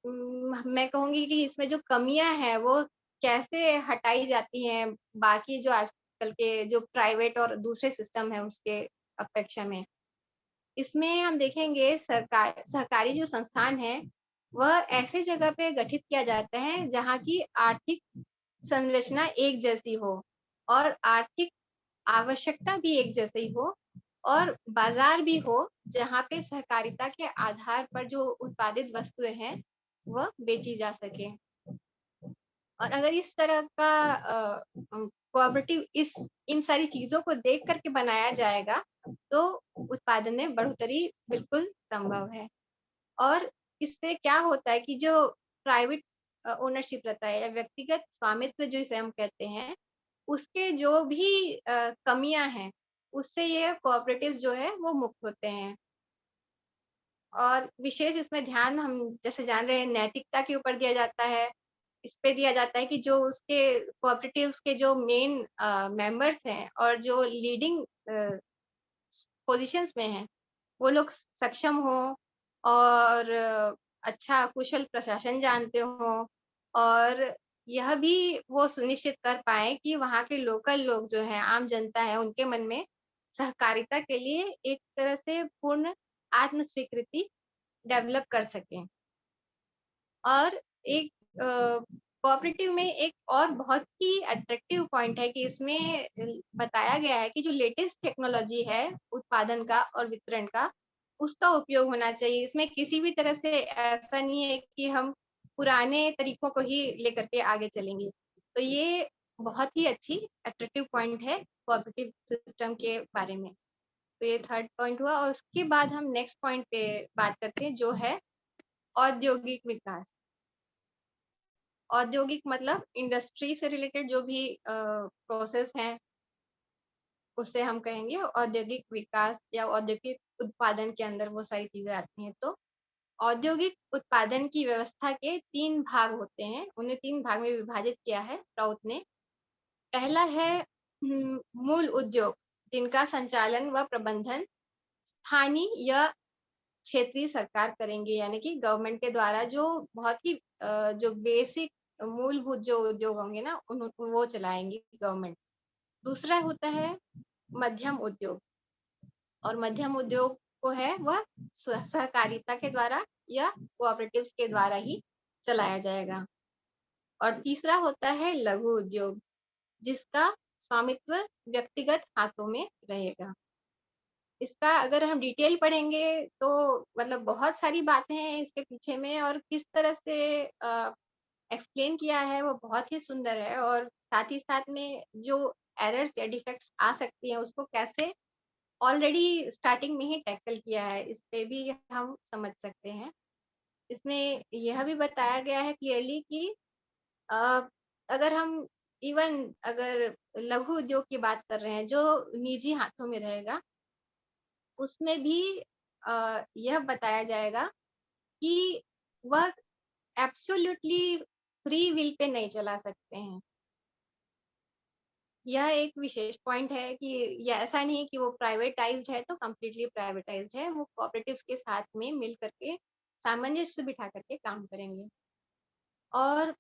मैं कहूँगी कि इसमें जो कमियाँ हैं, वो कैसे हटाई जाती हैं, बाकी जो आजकल के जो प्राइवेट और दूसरे सिस्टम हैं, उसके अपेक्षा में। इसमें हम देखेंगे सहकारी जो संस्थान है, वह ऐसे जगह पे गठित किया जाता है, जहाँ की आर्थिक संरचना एक जैसी हो और आर्थिक आवश्यकता भी एक जैसी हो, और बाज़ार भी हो, जहाँ पे सहकारिता के आधार पर जो उत्पादित वस्तुएँ हैं, वह बेची जा सके। और अगर इस तरह का कोऑपरेटिव इस इन सारी चीज़ों को देख कर के बनाया जाएगा, तो उत्पादन में बढ़ोतरी बिल्कुल संभव है। और इससे क्या होता है कि जो प्राइवेट ओनरशिप रहता है या व्यक्तिगत स्वामित्व जिसे हम कहते हैं, उसके जो भी कमियाँ हैं, उससे ये कोऑपरेटिव्स जो है वो मुक्त होते हैं। और विशेष इसमें ध्यान हम जैसे जान रहे हैं, नैतिकता के ऊपर दिया जाता है। इस पे दिया जाता है कि जो उसके कोऑपरेटिव्स के जो मेन मेंबर्स हैं और जो लीडिंग पोज़ीशंस में हैं, वो लोग सक्षम हों और अच्छा कुशल प्रशासन जानते हों, और यह भी वो सुनिश्चित कर पाएँ कि वहाँ के लोकल लोग जो हैं, आम जनता है, उनके मन में सहकारिता के लिए एक तरह से पूर्ण आत्म स्वीकृति डेवलप कर सकें। और एक कोऑपरेटिव में एक और बहुत ही अट्रैक्टिव पॉइंट है कि इसमें बताया गया है कि जो लेटेस्ट टेक्नोलॉजी है उत्पादन का और वितरण का, उसका उपयोग होना चाहिए। इसमें किसी भी तरह से ऐसा नहीं है कि हम पुराने तरीकों को ही लेकर के आगे चलेंगे। तो ये बहुत ही अच्छी अट्रैक्टिव पॉइंट है कोऑपरेटिव सिस्टम के बारे में। तो ये थर्ड पॉइंट हुआ, और उसके बाद हम नेक्स्ट पॉइंट पे बात करते हैं, जो है औद्योगिक विकास। औद्योगिक मतलब इंडस्ट्री से रिलेटेड जो भी प्रोसेस हैं, उसे हम कहेंगे औद्योगिक विकास या औद्योगिक उत्पादन के अंदर वो सारी चीज़ें आती हैं। तो औद्योगिक उत्पादन की व्यवस्था के 3 भाग होते हैं, उन्हें 3 भाग में विभाजित किया है राउत ने। पहला है मूल उद्योग, जिनका संचालन व प्रबंधन स्थानीय या क्षेत्रीय सरकार करेंगे, यानी कि गवर्नमेंट के द्वारा जो बहुत ही जो बेसिक मूलभूत जो उद्योग होंगे ना, वो चलाएंगी गवर्नमेंट। दूसरा होता है मध्यम उद्योग, और मध्यम उद्योग को है वह सहकारिता के द्वारा या कोऑपरेटिव्स के द्वारा ही चलाया जाएगा। और तीसरा होता है लघु उद्योग, जिसका स्वामित्व व्यक्तिगत हाथों में रहेगा। इसका अगर हम डिटेल पढ़ेंगे तो मतलब बहुत सारी बातें हैं इसके पीछे में, और किस तरह से एक्सप्लेन किया है वो बहुत ही सुंदर है, और साथ ही साथ में जो एरर्स या डिफेक्ट्स आ सकती हैं, उसको कैसे ऑलरेडी स्टार्टिंग में ही टैकल किया है, इस पे भी हम समझ सकते हैं। इसमें यह भी बताया गया है क्लियरली कि अ, अगर हम इवन अगर लघु उद्योग की बात कर रहे हैं जो निजी हाथों में रहेगा, उसमें भी यह बताया जाएगा कि वह एब्सोल्युटली फ्री विल पे नहीं चला सकते हैं। यह एक विशेष पॉइंट है कि ये ऐसा नहीं कि वो प्राइवेटाइज्ड है तो कंप्लीटली प्राइवेटाइज्ड है, वो कोऑपरेटिव्स के साथ में मिल करके सामंजस्य बिठा करके काम करेंगे। और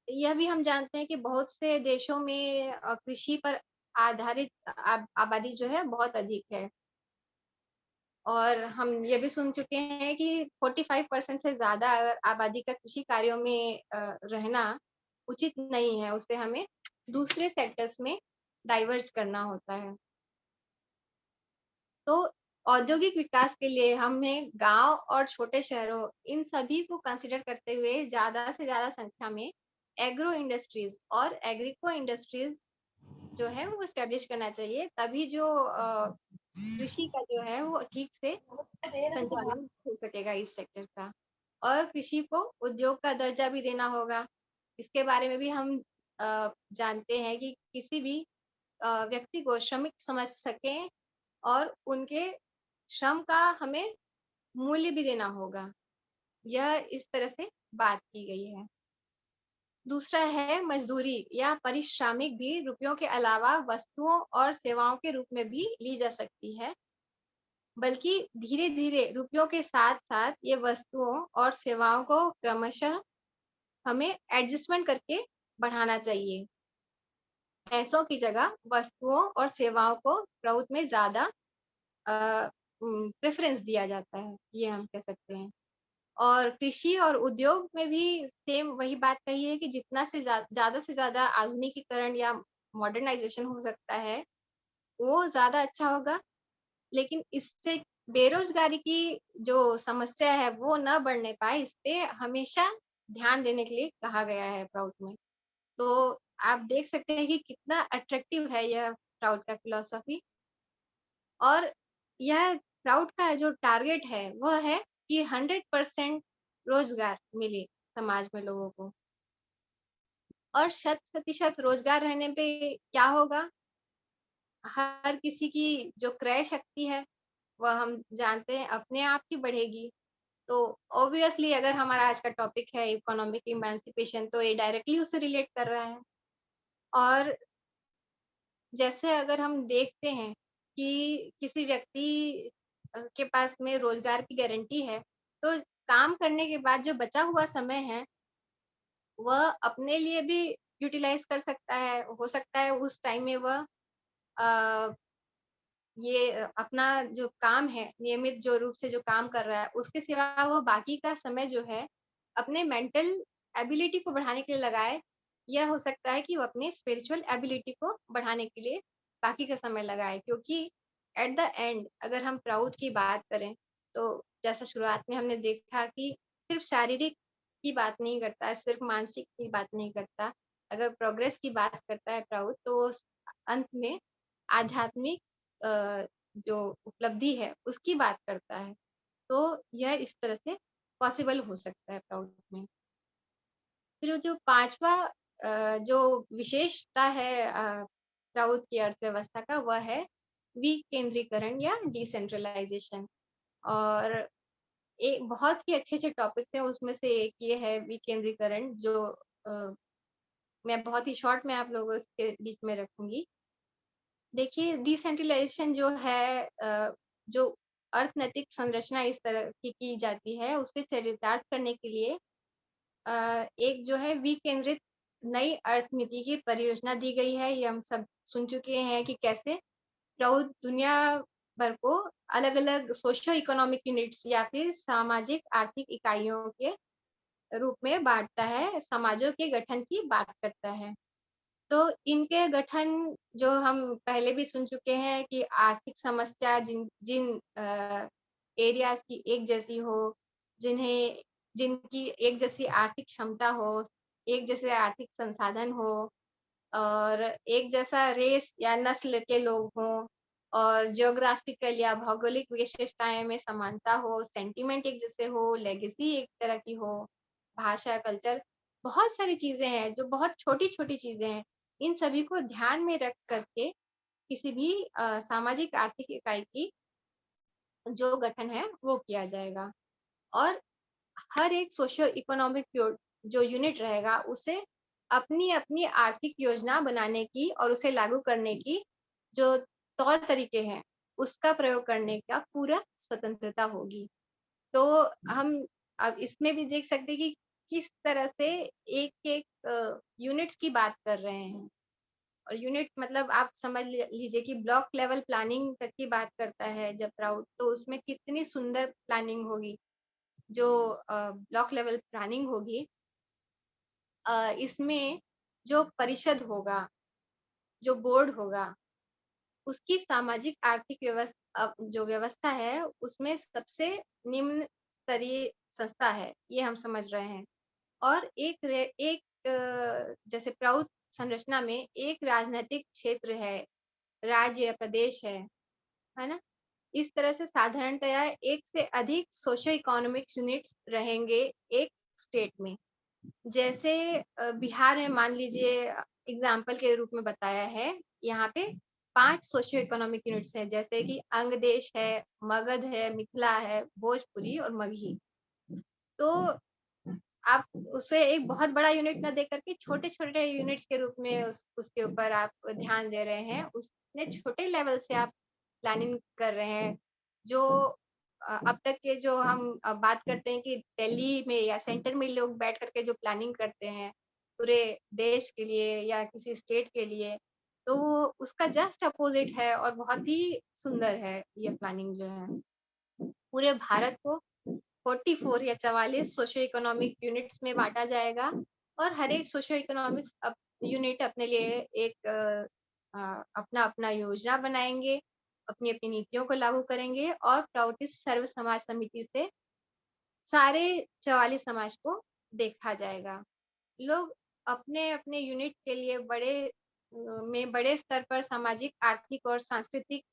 यह भी हम जानते हैं कि बहुत से देशों में कृषि पर आधारित आबादी जो है बहुत अधिक है, और हम ये भी सुन चुके हैं कि 45% से ज़्यादा अगर आबादी का कृषि कार्यों में रहना उचित नहीं है, उसे हमें दूसरे सेक्टर्स में डाइवर्ज करना होता है। तो औद्योगिक विकास के लिए हमें गाँव और छोटे शहरों इन सभी को कंसिडर करते हुए ज़्यादा से ज़्यादा संख्या में एग्रो इंडस्ट्रीज और एग्रीको इंडस्ट्रीज जो है वो स्टेब्लिश करना चाहिए, तभी जो कृषि का जो है वो ठीक से संचालन हो सकेगा इस सेक्टर का। और कृषि को उद्योग का दर्जा भी देना होगा। इसके बारे में भी हम जानते हैं कि किसी भी व्यक्ति को श्रमिक समझ सकें और उनके श्रम का हमें मूल्य भी देना होगा। यह इस तरह से बात की गई है। दूसरा है मजदूरी या पारिश्रमिक भी रुपयों के अलावा वस्तुओं और सेवाओं के रूप में भी ली जा सकती है, बल्कि धीरे धीरे रुपयों के साथ साथ ये वस्तुओं और सेवाओं को क्रमशः हमें एडजस्टमेंट करके बढ़ाना चाहिए। पैसों की जगह वस्तुओं और सेवाओं को प्रभुत्व में ज्यादा प्रेफरेंस दिया जाता है, ये हम कह सकते हैं। और कृषि और उद्योग में भी सेम वही बात कही है कि जितना से ज्यादा आधुनिकीकरण या मॉडर्नाइजेशन हो सकता है वो ज्यादा अच्छा होगा। लेकिन इससे बेरोजगारी की जो समस्या है वो न बढ़ने पाए, इस पे हमेशा ध्यान देने के लिए कहा गया है प्राउड में। तो आप देख सकते हैं कि कितना अट्रैक्टिव है यह प्राउड का फिलॉसफी। और यह प्राउड का जो टारगेट है वह है कि 100% रोजगार मिले समाज में लोगों को। और 100% रोजगार रहने पे क्या होगा, हर किसी की जो क्रय शक्ति है वह हम जानते हैं अपने आप ही बढ़ेगी। तो ऑब्वियसली अगर हमारा आज का टॉपिक है इकोनॉमिक इमेंसिपेशन, तो ये डायरेक्टली उससे रिलेट कर रहा है। और जैसे अगर हम देखते हैं कि किसी व्यक्ति के पास में रोजगार की गारंटी है, तो काम करने के बाद जो बचा हुआ समय है वह अपने लिए भी यूटिलाइज कर सकता है। हो सकता है उस टाइम में वह अ, ये अपना जो काम है, नियमित जो रूप से जो काम कर रहा है, उसके सिवा वो बाकी का समय जो है अपने मेंटल एबिलिटी को बढ़ाने के लिए लगाए। यह हो सकता है कि वो अपने स्पिरिचुअल एबिलिटी को बढ़ाने के लिए बाकी का समय लगाए। क्योंकि एट द एंड अगर हम प्राउड की बात करें, तो जैसा शुरुआत में हमने देखा कि सिर्फ शारीरिक की बात नहीं करता है, सिर्फ मानसिक की बात नहीं करता। अगर प्रोग्रेस की बात करता है प्राउड, तो अंत में आध्यात्मिक जो उपलब्धि है उसकी बात करता है। तो यह इस तरह से पॉसिबल हो सकता है प्राउड में। फिर जो पांचवा जो विशेषता है प्राउड की अर्थव्यवस्था का, वह है विकेंद्रीकरण या डिसेंट्रलाइजेशन। और एक बहुत ही अच्छे अच्छे टॉपिक्स हैं, उसमें से एक ये है विकेंद्रीकरण, जो मैं बहुत ही शॉर्ट में आप लोगों के बीच में रखूंगी। देखिए डिसेंट्रलाइजेशन जो है जो अर्थनैतिक संरचना इस तरह की जाती है, उसे चरितार्थ करने के लिए एक जो है विकेंद्रित नई अर्थनीति की परियोजना दी गई है। ये हम सब सुन चुके हैं कि कैसे प्राउड दुनिया भर को अलग अलग सोशियो इकोनॉमिक यूनिट्स या फिर सामाजिक आर्थिक इकाइयों के रूप में बांटता है, समाजों के गठन की बात करता है। तो इनके गठन जो हम पहले भी सुन चुके हैं कि आर्थिक समस्या जिन जिन एरियाज की एक जैसी हो, जिनकी एक जैसी आर्थिक क्षमता हो, एक जैसे आर्थिक संसाधन हो, और एक जैसा रेस या नस्ल के लोग हों, और जियोग्राफिकल या भौगोलिक विशेषताएं में समानता हो, सेंटिमेंट एक जैसे हो, लेगेसी एक तरह की हो, भाषा, कल्चर, बहुत सारी चीजें हैं जो बहुत छोटी छोटी चीजें हैं। इन सभी को ध्यान में रख करके किसी भी सामाजिक आर्थिक इकाई की जो गठन है वो किया जाएगा। और हर एक सोशियो इकोनॉमिक जो यूनिट रहेगा उसे अपनी अपनी आर्थिक योजना बनाने की और उसे लागू करने की जो तौर तरीके हैं उसका प्रयोग करने का पूरा स्वतंत्रता होगी। तो हम अब इसमें भी देख सकते हैं कि किस तरह से एक एक यूनिट्स की बात कर रहे हैं। और यूनिट मतलब आप समझ लीजिए कि ब्लॉक लेवल प्लानिंग तक की बात करता है जब प्राउड, तो उसमें कितनी सुंदर प्लानिंग होगी। जो ब्लॉक लेवल प्लानिंग होगी, इसमें जो परिषद होगा, जो बोर्ड होगा, उसकी सामाजिक आर्थिक व्यवस्था जो व्यवस्था है उसमें सबसे निम्न स्तरीय संस्था है, ये हम समझ रहे हैं। और एक जैसे प्राउड संरचना में एक राजनीतिक क्षेत्र है, राज्य या प्रदेश है ना? इस तरह से साधारणतया एक से अधिक सोशो इकोनॉमिक यूनिट्स रहेंगे एक स्टेट में। जैसे बिहार में मान लीजिए एग्जाम्पल के रूप में बताया है, यहाँ पे 5 सोशियो इकोनॉमिक यूनिट्स हैं, जैसे कि अंगदेश है, मगध है, मिथिला है, भोजपुरी और मगही। तो आप उसे एक बहुत बड़ा यूनिट ना दे करके छोटे-छोटे यूनिट्स के रूप में उसके ऊपर आप ध्यान दे रहे हैं। उसने छोटे लेवल से आप प्लानिंग कर रहे हैं। जो अब तक के जो हम बात करते हैं कि दिल्ली में या सेंटर में लोग बैठ कर के जो प्लानिंग करते हैं, पूरे देश के लिए या किसी स्टेट के लिए, तो वो उसका जस्ट अपोज़िट है और बहुत ही सुंदर है ये प्लानिंग जो है। पूरे भारत को 44 या 44 सोशियो इकोनॉमिक यूनिट्स में बाँटा जाएगा और हर एक सोशियो इकोनॉमिक्स यूनिट अपने लिए एक अपना-अपना योजना बनाएँगे, अपनी-अपनी नीतियों को लागू करेंगे और प्राउडिस सर्व समाज समिति से सारे 44 समाज को देखा जाएगा। लोग अपने-अपने यूनिट के लिए बड़े स्तर पर सामाजिक, आर्थिक और सांस्कृतिक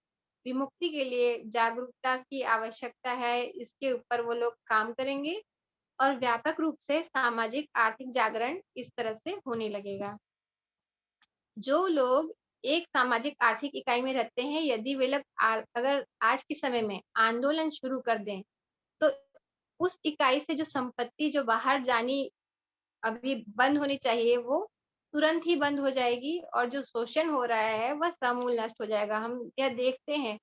विमुक्ति के लिए जागरूकता की आवश्यकता है, इसके ऊपर वो लोग काम करेंगे और व्यापक रूप से सामाजिक आर्थिक जागरण इस तरह से होने लगेगा। जो लोग एक सामाजिक आर्थिक इकाई में रहते हैं, यदि वे लोग अगर आज के समय में आंदोलन शुरू कर दें, तो उस इकाई से जो संपत्ति जो बाहर जानी अभी बंद होनी चाहिए, वो तुरंत ही बंद हो जाएगी और जो शोषण हो रहा है, वह समूल नष्ट हो जाएगा। हम यह देखते हैं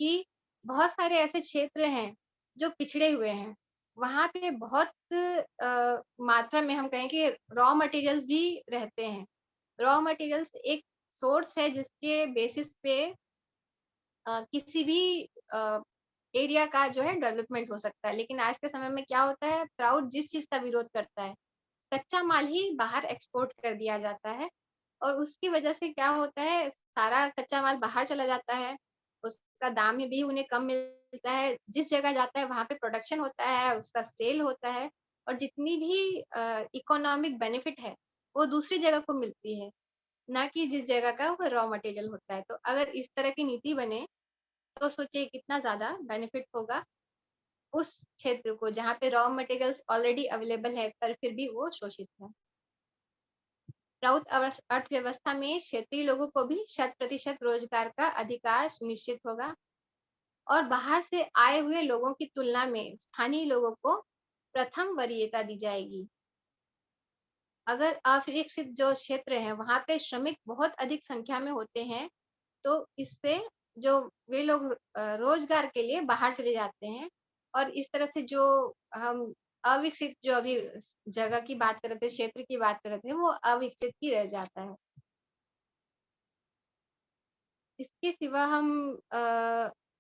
कि बहुत सारे ऐसे क्षेत्र हैं, जो पिछड़े हुए हैं। वहाँ पे बहुत मात्रा में हम कहें कि रॉ मटेरियल्स भी रहते हैं। रॉ मटेरियल्स एक सोर्स है जिसके बेसिस पे किसी भी एरिया का जो है डेवलपमेंट हो सकता है। लेकिन आज के समय में क्या होता है, क्राउड जिस चीज़ का विरोध करता है, कच्चा माल ही बाहर एक्सपोर्ट कर दिया जाता है और उसकी वजह से क्या होता है, सारा कच्चा माल बाहर चला जाता है, उसका दाम में भी उन्हें कम मिलता है, जिस जगह जाता है वहाँ पे प्रोडक्शन होता है, उसका सेल होता है और जितनी भी इकोनॉमिक बेनिफिट है, वो दूसरी जगह को मिलती है, ना कि जिस जगह का वो रॉ मटेरियल होता है। तो अगर इस तरह की नीति बने, तो सोचिए कितना ज़्यादा बेनिफिट होगा उस क्षेत्र को जहाँ पे रॉ मटेरियल्स ऑलरेडी अवेलेबल है, पर फिर भी वो शोषित है। अर्थव्यवस्था में क्षेत्रीय लोगों को भी 100% रोजगार का अधिकार सुनिश्चित होगा और बाहर से आए हुए लोगों की तुलना में स्थानीय लोगों को प्रथम वरीयता दी जाएगी। अगर अविकसित जो क्षेत्र है, वहाँ पे श्रमिक बहुत अधिक संख्या में होते हैं, तो इससे जो वे लोग रोजगार के लिए बाहर चले जाते हैं और इस तरह से जो हम अविकसित जो अभी जगह की बात कर रहे थे, क्षेत्र की बात कर रहे थे, वो अविकसित ही रह जाता है। इसके सिवा हम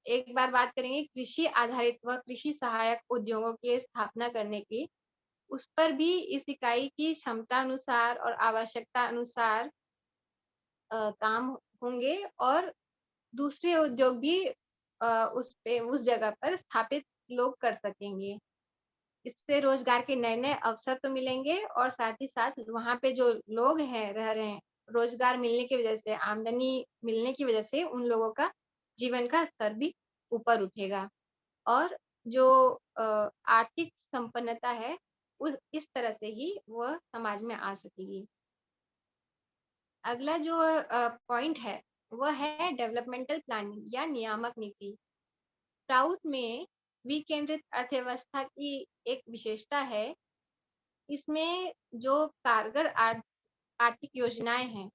एक बार बात करेंगे कृषि आधारित व कृषि सहायक उद्योगों की स्थापना करने की। उस पर भी इस इकाई की क्षमता अनुसार और आवश्यकता अनुसार काम होंगे और दूसरे उद्योग भी उस जगह पर स्थापित लोग कर सकेंगे। इससे रोजगार के नए-नए अवसर तो मिलेंगे और साथ ही साथ वहाँ पे जो लोग हैं, रह रहे हैं, रोजगार मिलने की वजह से, आमदनी मिलने की वजह से उन लोगों का जीवन का स्तर भी ऊपर उठेगा और जो आर्थिक संपन्नता है, उस इस तरह से ही वह समाज में आ सकेगी। अगला जो पॉइंट है, वह है डेवलपमेंटल प्लानिंग या नियामक नीति। प्राउड में विकेंद्रित अर्थव्यवस्था की एक विशेषता है, इसमें जो कारगर आर्थिक योजनाएं हैं,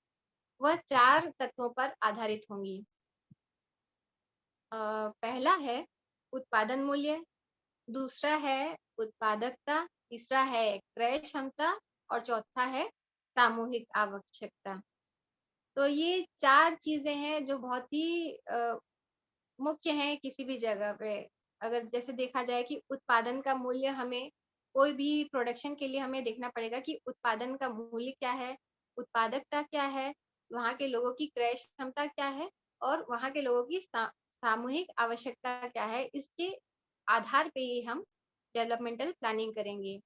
वह 4 तत्वों पर आधारित होंगी। पहला है उत्पादन मूल्य, दूसरा है उत्पादकता, तीसरा है क्रय क्षमता और चौथा है सामूहिक आवश्यकता। तो ये 4 चीज़ें हैं जो बहुत ही मुख्य हैं किसी भी जगह पे। अगर जैसे देखा जाए कि उत्पादन का मूल्य हमें कोई भी प्रोडक्शन के लिए हमें देखना पड़ेगा कि उत्पादन का मूल्य क्या है, उत्पादकता क्या है, वहाँ के लोगों की क्रय क्षमता क्या है और वहाँ के लोगों की सामूहिक आवश्यकता क्या है। इसके आधार पे ही हम डेवलपमेंटल प्लानिंग करेंगे।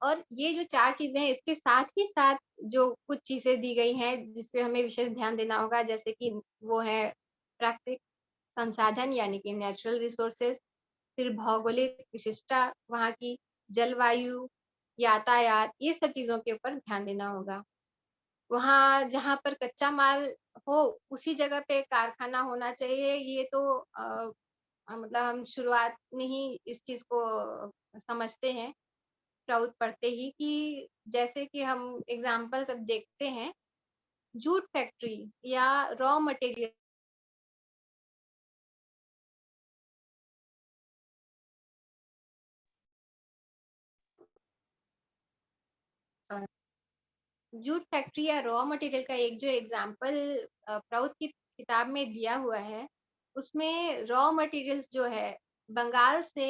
और ये जो 4 चीज़ें हैं, इसके साथ ही साथ जो कुछ चीज़ें दी गई हैं, जिस पे हमें विशेष ध्यान देना होगा, जैसे कि वो है प्राकृतिक संसाधन यानी कि नेचुरल रिसोर्सेज़, फिर भौगोलिक विशिष्टता वहाँ की, जलवायु, यातायात, ये सब चीज़ों के ऊपर ध्यान देना होगा। वहाँ जहाँ पर कच्चा माल हो, उसी जगह पे कारखाना होना चाहिए, ये तो मतलब हम शुरुआत में ही इस चीज़ को समझते हैं, प्राउड पढ़ते ही कि जैसे कि हम एग्ज़ाम्पल सब देखते हैं, जूट फैक्ट्री या रॉ मटेरियल जूट फैक्ट्री या रॉ मटेरियल का एक जो एग्ज़ाम्पल प्राउड की किताब में दिया हुआ है, उसमें रॉ मटेरियल्स जो है, बंगाल से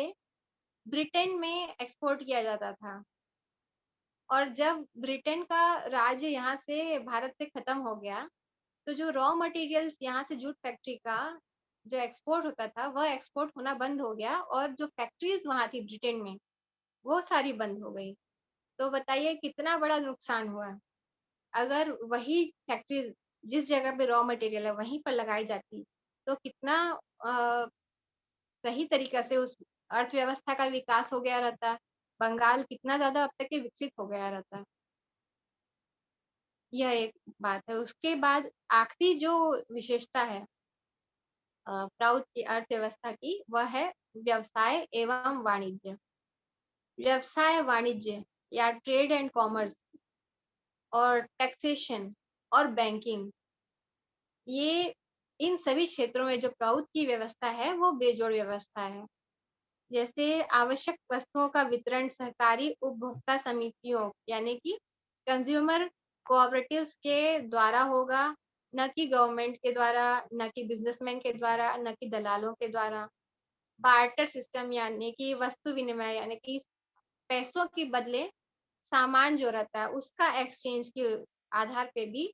ब्रिटेन में एक्सपोर्ट किया जाता था। और जब ब्रिटेन का राज्य यहाँ से भारत से खत्म हो गया, तो जो रॉ मटेरियल्स यहाँ से जूट फैक्ट्री का जो एक्सपोर्ट होता था, वह एक्सपोर्ट होना बंद हो गया और जो फैक्ट्रीज़ वहाँ थी ब्रिटेन में, वो सारी बंद हो गई। तो बताइए कितना बड़ा नुकसान हुआ। अगर वही फैक्ट्रीज़ जिस जगह पे रॉ मटेरियल है, वहीं पर लगाई जाती, तो कितना अ, सही तरीक़ा से उस अर्थव्यवस्था का विकास हो गया रहता। बंगाल कितना ज़्यादा अब तक के विकसित हो गया रहता। यह एक बात है। उसके बाद आखिरी जो विशेषता है प्राउड की अर्थव्यवस्था की, वह है व्यवसाय एवं वाणिज्य। व्यवसाय वाणिज्य या ट्रेड एंड कॉमर्स और टैक्सेशन और बैंकिंग, ये इन सभी क्षेत्रों में जो प्राउड की व्यवस्था है, वो बेजोड़ व्यवस्था है। जैसे आवश्यक वस्तुओं का वितरण सहकारी उपभोक्ता समितियों यानी कि कंज्यूमर कोऑपरेटिव्स के द्वारा होगा, न कि गवर्नमेंट के द्वारा, न कि बिजनेसमैन के द्वारा, न कि दलालों के द्वारा। बार्टर सिस्टम यानी कि वस्तु विनिमय यानी कि पैसों के बदले सामान जो रहता है, उसका एक्सचेंज के आधार पे भी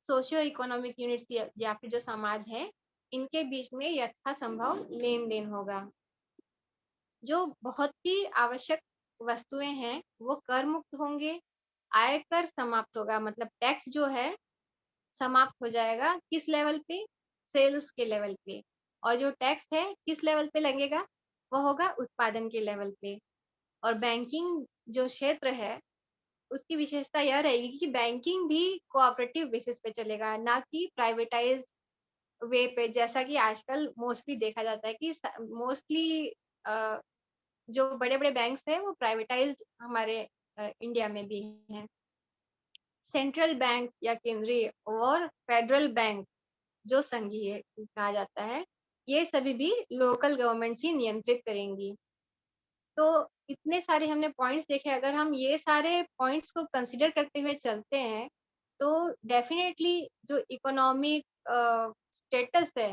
सोशियो इकोनॉमिक यूनिट्स या फिर जो समाज है, इनके बीच में यथासंभव लेन-देन होगा। जो बहुत ही आवश्यक वस्तुएँ हैं, वो कर मुक्त होंगे, आयकर समाप्त होगा मतलब टैक्स जो है, समाप्त हो जाएगा किस लेवल पे? सेल्स के लेवल पे और जो टैक्स है किस लेवल पे लगेगा? वो होगा उत्पादन के लेवल पे और बैंकिंग जो क्षेत्र है, उसकी विशेषता यह रहेगी कि बैंकिंग भी कोऑपरेटिव बेसिस पे चलेगा, ना कि प्राइवेटाइज़्ड वे पे जैसा कि आजकल मोस्टली देखा जाता है कि मोस्टली अ, जो बड़े-बड़े बैंक्स हैं वो प्राइवेटाइज़्ड हमारे इंडिया में भी हैं। सेंट्रल बैंक या केंद्रीय और फेडरल बैंक जो संघीय कहा जाता है, ये सभी भी लोकल गवर्नमेंट्स ही नियंत्रित करेंगी। तो इतने सारे हमने पॉइंट्स देखे, अगर हम ये सारे पॉइंट्स को कंसीडर करते हुए चलते हैं, तो डेफ़िनेटली जो इकोनॉमिक स्टेटस है,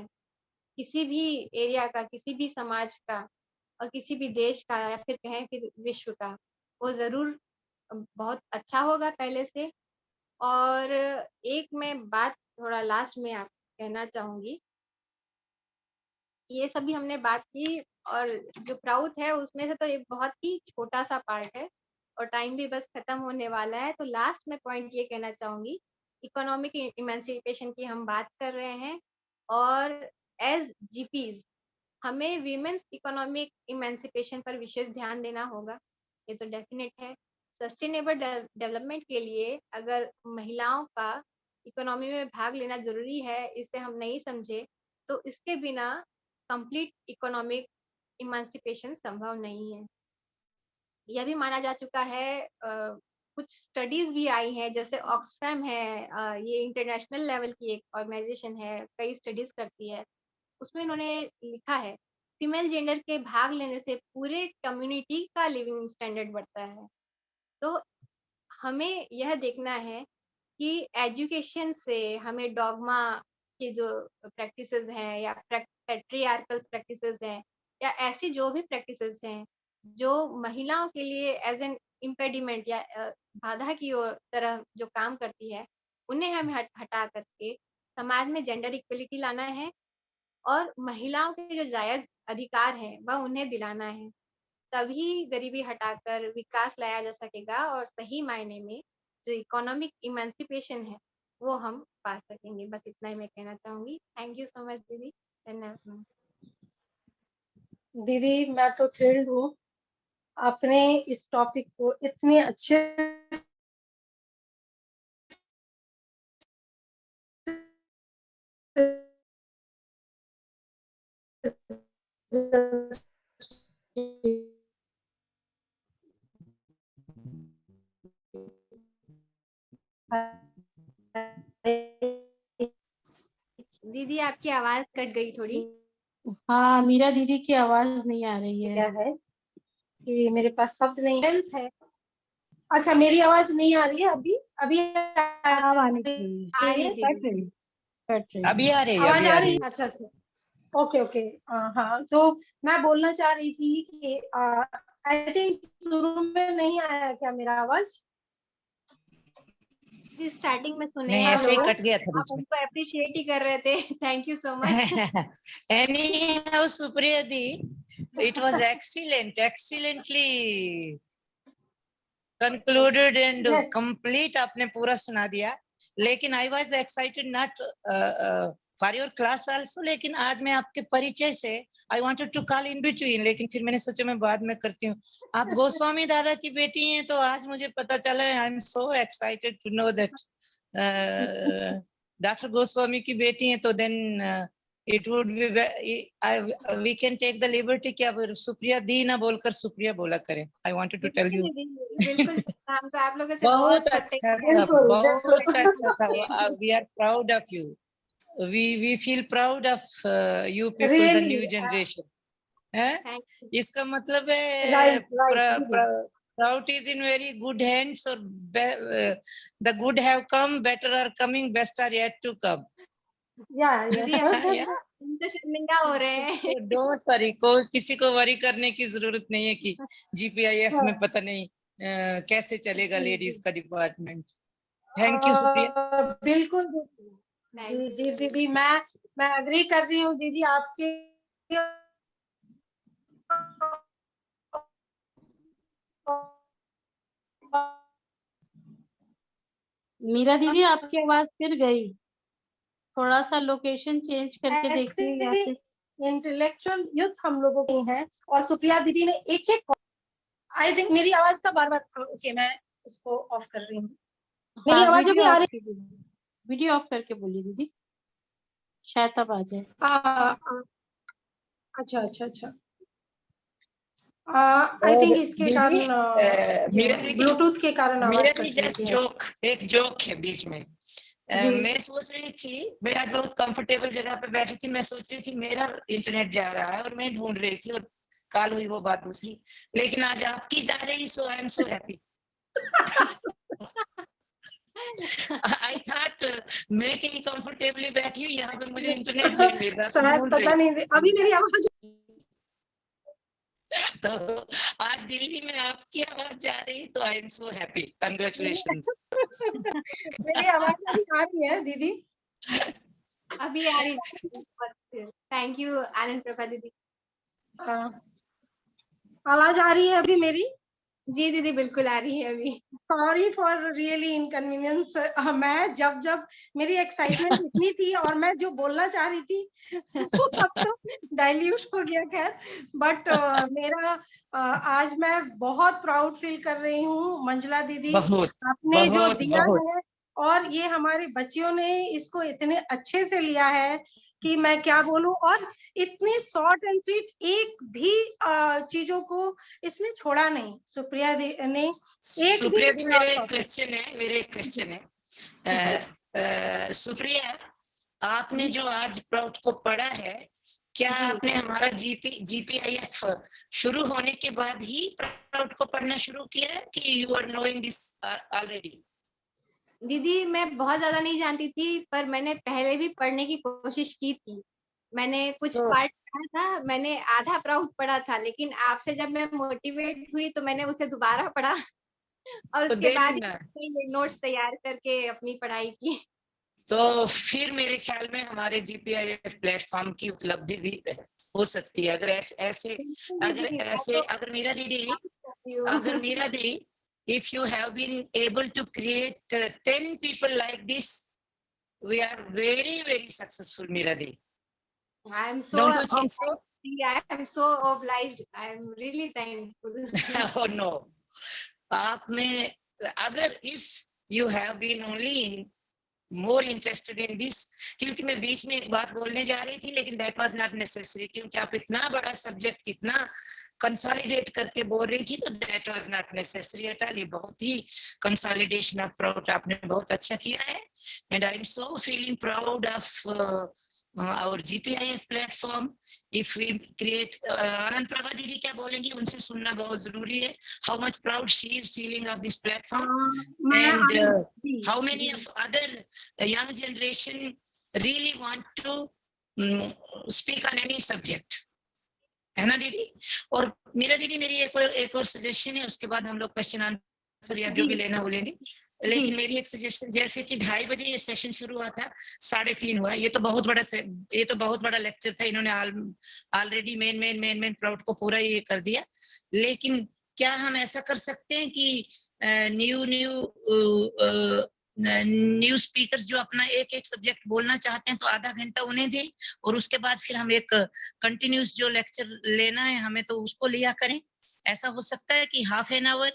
किसी भी एरिया का, किसी भी समाज का और किसी भी देश का या फिर कहें फिर विश्व का, वो ज़रूर बहुत अच्छा होगा पहले से। और एक मैं बात थोड़ा लास्ट में आप कहना चाहूँगी, ये सभी हमने बात की और जो प्राउड है उसमें से तो एक बहुत ही छोटा-सा पार्ट है और टाइम भी बस खत्म होने वाला है। तो लास्ट में पॉइंट ये कहना चाहूँगी, इकोनॉमिक इमेंसिपेशन की हम बात कर रहे हैं और एज़ जीपीज़ हमें वीमेन्स इकोनॉमिक इमेंसिपेशन पर विशेष ध्यान देना होगा, ये तो डेफ़िनेट है। सस्टेनेबल डेवलपमेंट के लिए अगर महिलाओं का इकोनॉमी में भाग लेना ज़रूरी है, इसे हम नहीं समझे, तो इसके बिना कंप्लीट इकोनॉमिक इमांसिपेशन संभव नहीं है। यह भी माना जा चुका है कुछ स्टडीज़ भी आई हैं जैसे ऑक्सफैम है ये इंटरनेशनल लेवल की एक ऑर्गनाइज़ेशन है, कई स्टडीज़ करती है। उसमें इन्होंने लिखा है, फीमेल जेंडर के भाग लेने से पूरे कम्युनिटी का लिविंग स्टैंडर्ड बढ़ता है। तो हमें यह देखना है कि एजुकेशन से हमें डॉग्मा के जो प्रैक्टिसेस हैं या पैट्रियार्कल प्रैक्टिसेस हैं या ऐसी जो भी प्रैक्टिसेस हैं जो महिलाओं के लिए एज एन इम्पेडिमेंट या बाधा की ओर तरह जो काम करती है उन्हें हमें हटा करके समाज में जेंडर इक्वलिटी लाना है और महिलाओं के जो जायज अधिकार हैं वह उन्हें दिलाना है तभी गरीबी हटाकर विकास लाया जा सकेगा और सही मायने में जो इकोनॉमिक इमेंसिपेशन है वो हम पा सकेंगे। बस इतना ही मैं कहना चाहूंगी। थैंक यू सो मच दीदी। धन्यवाद। दीदी मैं तो थ्रिल्ड हूँ, आपने इस टॉपिक को इतने अच्छे दीदी आपकी आवाज कट गई थोड़ी। हाँ, मीरा दीदी की आवाज नहीं आ रही है। क्या है कि मेरे पास शब्द नहीं है। अच्छा, मेरी आवाज नहीं आ रही है अभी? अभी अब आने की आ रही है कट दीदी। रही कट रही अभी आ रही है, आवाज अभी आ आ रही रही है? है। अच्छा अच्छा, ओके ओके। हाँ, तो मैं बोलना चाह रही थी कि आई थिंक शुरू में नहीं आया क्या मेरा आवाज? जी स्टार्टिंग में सुने नहीं, हैं ऐसे ही लोग। कट गया था आप बीच में। हमको अप्रिशिएट ही कर रहे थे। Thank you so much. Anyhow, Supriya Di, it was excellently concluded and Yes. complete. आपने पूरा सुना दिया। लेकिन I was excited not for your class also, लेकिन आज मैं आपके परिचय से I wanted to call in between, लेकिन फिर मैंने सोचा मैं बाद में करती हूँ। आप गोस्वामी दादा की बेटी हैं, तो आज मुझे पता चला। I am so excited to know that doctor Goswami की बेटी हैं, तो then it would be we can take the liberty कि अब सुप्रिया दी ना बोलकर सुप्रिया बोला करें। I wanted to tell you. बिल्कुल हमको आप लोगों से बहुत बहुत अच्छा था, बिल्कुल, बहुत बिल्कुल। अच्छा था। We are proud of you. We feel proud of you people, the Really, new generation. हैं? Thank you. इसका मतलब है right. proud is in very good hands, और the good have come, better are coming, best are yet to come. Yeah, दीदी yes. हम तो शर्मिंदा हो रहे हैं। So don't worry, किसी को वरी करने की जरूरत नहीं है कि GPIF में पता नहीं कैसे चलेगा लेडीज का डिपार्टमेंट। Thank you Supriya. बिल्कुल जी दीदी, मैं अग्री कर रही हूँ दीदी आपसे। मीरा दीदी आपकी आवाज फिर गई, थोड़ा सा लोकेशन चेंज करके देखिए या फिर। इंटेलेक्चुअल यूथ हम लोगों की है, और सुप्रिया दीदी ने एक एक, आई थिंक मेरी आवाज का बार-बार, ओके मैं इसको ऑफ कर रही हूँ। मेरी हाँ, आवाज अभी आ रही? वीडियो ऑफ करके बोलिए दीदी, शायद तब आ जाए। अच्छा। आई थिंक इसके कारण ब्लूटूथ के कारण आवाज कट रही है। एक जोक है बीच में। मैं सोच रही थी, मैं आज बहुत कंफर्टेबल जगह पे बैठी थी, मैं सोच रही थी मेरा इंटरनेट जा रहा है और मैं ढूंढ रही थी, और कॉल हुई वो बात दूसरी, लेकिन आज आपकी जा रही, so I am so happy. I thought मैं कहीं कंफर्टेबली बैठी हूँ, यहाँ पे मुझे इंटरनेट नहीं मिल रहा, शायद पता नहीं अभी मेरी आवाज तो आज दिल्ली में आपकी आवाज जा रही, तो आई एम सो हैप्पी। कांग्रेचुलेशंस। मेरी आवाज अभी आ रही है दीदी? अभी आ रही है। थैंक यू आनंद प्रभा दीदी। आवाज आ रही है अभी मेरी? जी दीदी बिल्कुल आ रही है अभी। Sorry for really inconvenience. मैं जब मेरी एक्साइटमेंट इतनी थी और मैं जो बोलना चाह रही थी अब तो डाइल्यूट हो गया। खैर, बट मेरा आज मैं बहुत प्राउड फील कर रही हूँ मंजुला दीदी, आपने जो दिया है, और ये हमारे बच्चियों ने इसको इतने अच्छे से लिया है कि मैं क्या बोलूं। और इतनी शॉर्ट एंड स्वीट, एक भी चीजों को इसने छोड़ा नहीं सुप्रिया ने। सुप्रिया दी, मेरे एक क्वेश्चन है। सुप्रिया, आपने जो आज प्राउड को पढ़ा है, क्या आपने हमारा GPIF शुरू होने के बाद ही प्राउड को पढ़ना शुरू किया कि you are knowing this already? दीदी मैं बहुत ज्यादा नहीं जानती थी, पर मैंने पहले भी पढ़ने की कोशिश की थी। मैंने कुछ पार्ट पढ़ा था, मैंने आधा प्राउड पढ़ा था, लेकिन आपसे जब मैं मोटिवेट हुई तो मैंने उसे दोबारा पढ़ा और उसके बाद नोट्स तैयार करके अपनी पढ़ाई की। तो फिर मेरे ख्याल में हमारे GPIF प्लेटफॉर्म की उपलब्धि भी हो सकती है। अगर अगर मीरा दी if you have been able to create 10 people like this, we are very, very successful, Meera Di. I am so Don't you think so? I am so obliged. I am really thankful. Oh no. आप में अगर if you have been only more interested in this, क्योंकि मैं बीच में एक बात बोलने जा रही थी लेकिन that was not necessary, क्योंकि आप इतना बड़ा सब्जेक्ट इतना कंसोलिडेट करके बोल रही थी, तो that was not necessary at all. ये बहुत ही कंसोलिडेशन ऑफ प्राउड आपने बहुत अच्छा किया है, and I am so feeling proud of our GPIF platform. If we create आनंद प्रभा दीदी क्या बोलेंगी, उनसे सुनना बहुत जरूरी है. How much proud she is feeling of this platform, and how many of other young generation really want to speak on any subject, है ना दीदी? और मीरा दीदी मेरी एक और सजेशन है, उसके बाद हम लोग क्वेश्चन आंसर या जो भी लेना वो लेंगे. लेकिन मेरी एक सजेशन, जैसे कि 2:30 बजे ये सेशन शुरू हुआ था, 3:30 हुआ. ये तो बहुत बड़ा लेक्चर था. इन्होंने ऑलरेडी मेन प्राउड को पूरा ये कर दिया. लेकिन क्या हम ऐसा कर सकते हैं कि न्यू स्पीकर्स जो अपना एक सब्जेक्ट बोलना चाहते हैं तो आधा घंटा उन्हें दें, और उसके बाद फिर हम एक कंटिन्यूस जो लेक्चर लेना है हमें तो उसको लिया करें. ऐसा हो सकता है कि हाफ एन आवर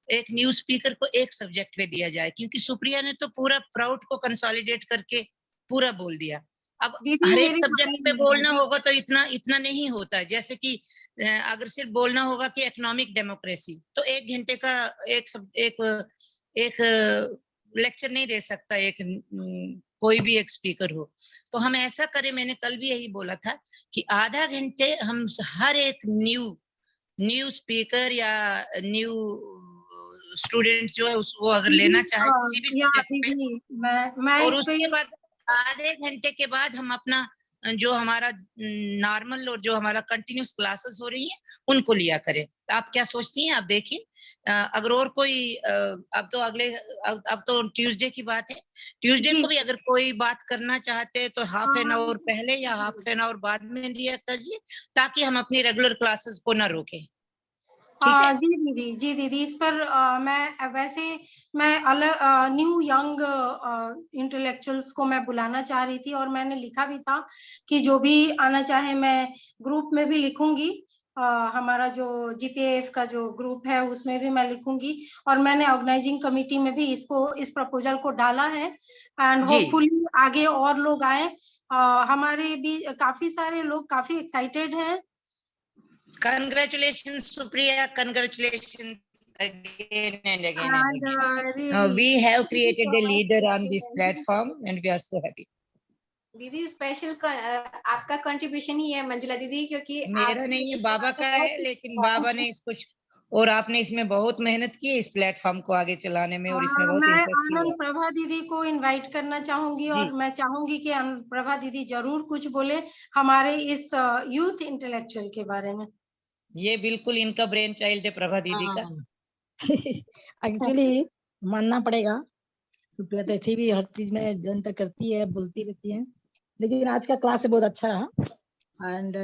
एक न्यू स्पीकर को एक सब्जेक्ट पे दिया जाए, क्योंकि सुप्रिया ने तो पूरा प्राउड को कंसोलिडेट करके पूरा बोल दिया. अब हर एक सब्जेक्ट पे बोलना होगा तो इतना नहीं होता. जैसे कि अगर सिर्फ बोलना होगा कि इकोनॉमिक डेमोक्रेसी, तो 1 घंटे का एक लेक्चर नहीं दे सकता कोई भी एक स्पीकर हो. तो हम ऐसा करें, मैंने कल भी यही बोला था कि आधा घंटे हम हर एक न्यू स्पीकर या न्यू स्टूडेंट जो है वो अगर लेना चाहे किसी भी सब्जेक्ट में, और उसके बाद आधे घंटे के बाद हम अपना जो हमारा नॉर्मल और जो हमारा कंटिन्यूस क्लासेस हो रही है उनको लिया करें. आप क्या सोचती हैं? आप देखिए, अगर और कोई अब तो ट्यूसडे की बात है. ट्यूसडे को भी अगर कोई बात करना चाहते हैं तो हाफ एन आवर पहले या हाफ एन आवर बाद में लिया कीजिए, ताकि हम अपनी रेगुलर क्लासेस को ना रोकें. जी दीदी इस पर मैं अलग न्यू यंग इंटेलेक्चुअल्स को मैं बुलाना चाह रही थी, और मैंने लिखा भी था कि जो भी आना चाहे मैं ग्रुप में भी लिखूंगी. हमारा जो GPIF का जो ग्रुप है उसमें भी मैं लिखूंगी, और मैंने ऑर्गेनाइजिंग कमेटी में भी इस प्रपोजल को डाला है, एंड होपफुली आगे और लोग आए. हमारे भी काफी सारे लोग काफी एक्साइटेड हैं. Congratulations, Supriya. Congratulations again and again. We have created a leader on this platform and we are so happy. दीदी स्पेशल आपका कंट्रीब्यूशन ही है मंजुला दीदी, क्योंकि मेरा नहीं है, बाबा का है, लेकिन बाबा ने इसको और आपने इसमें बहुत मेहनत की है इस प्लेटफॉर्म को आगे चलाने में, और इसमें बहुत मैं आनंद प्रभा दीदी को इनवाइट करना चाहूंगी, और मैं चाहूंगी कि आनंद प्रभा दीदी जरूर कुछ बोले हमारे इस यूथ इंटेलेक्चुअल के बारे में. ये बिल्कुल इनका ब्रेन चाइल्ड है प्रभा दीदी का. एक्चुअली मानना पड़ेगा, सुप्रिया तो ऐसे भी हर चीज में जनता करती है, बोलती रहती है, लेकिन आज का क्लास बहुत अच्छा रहा. एंड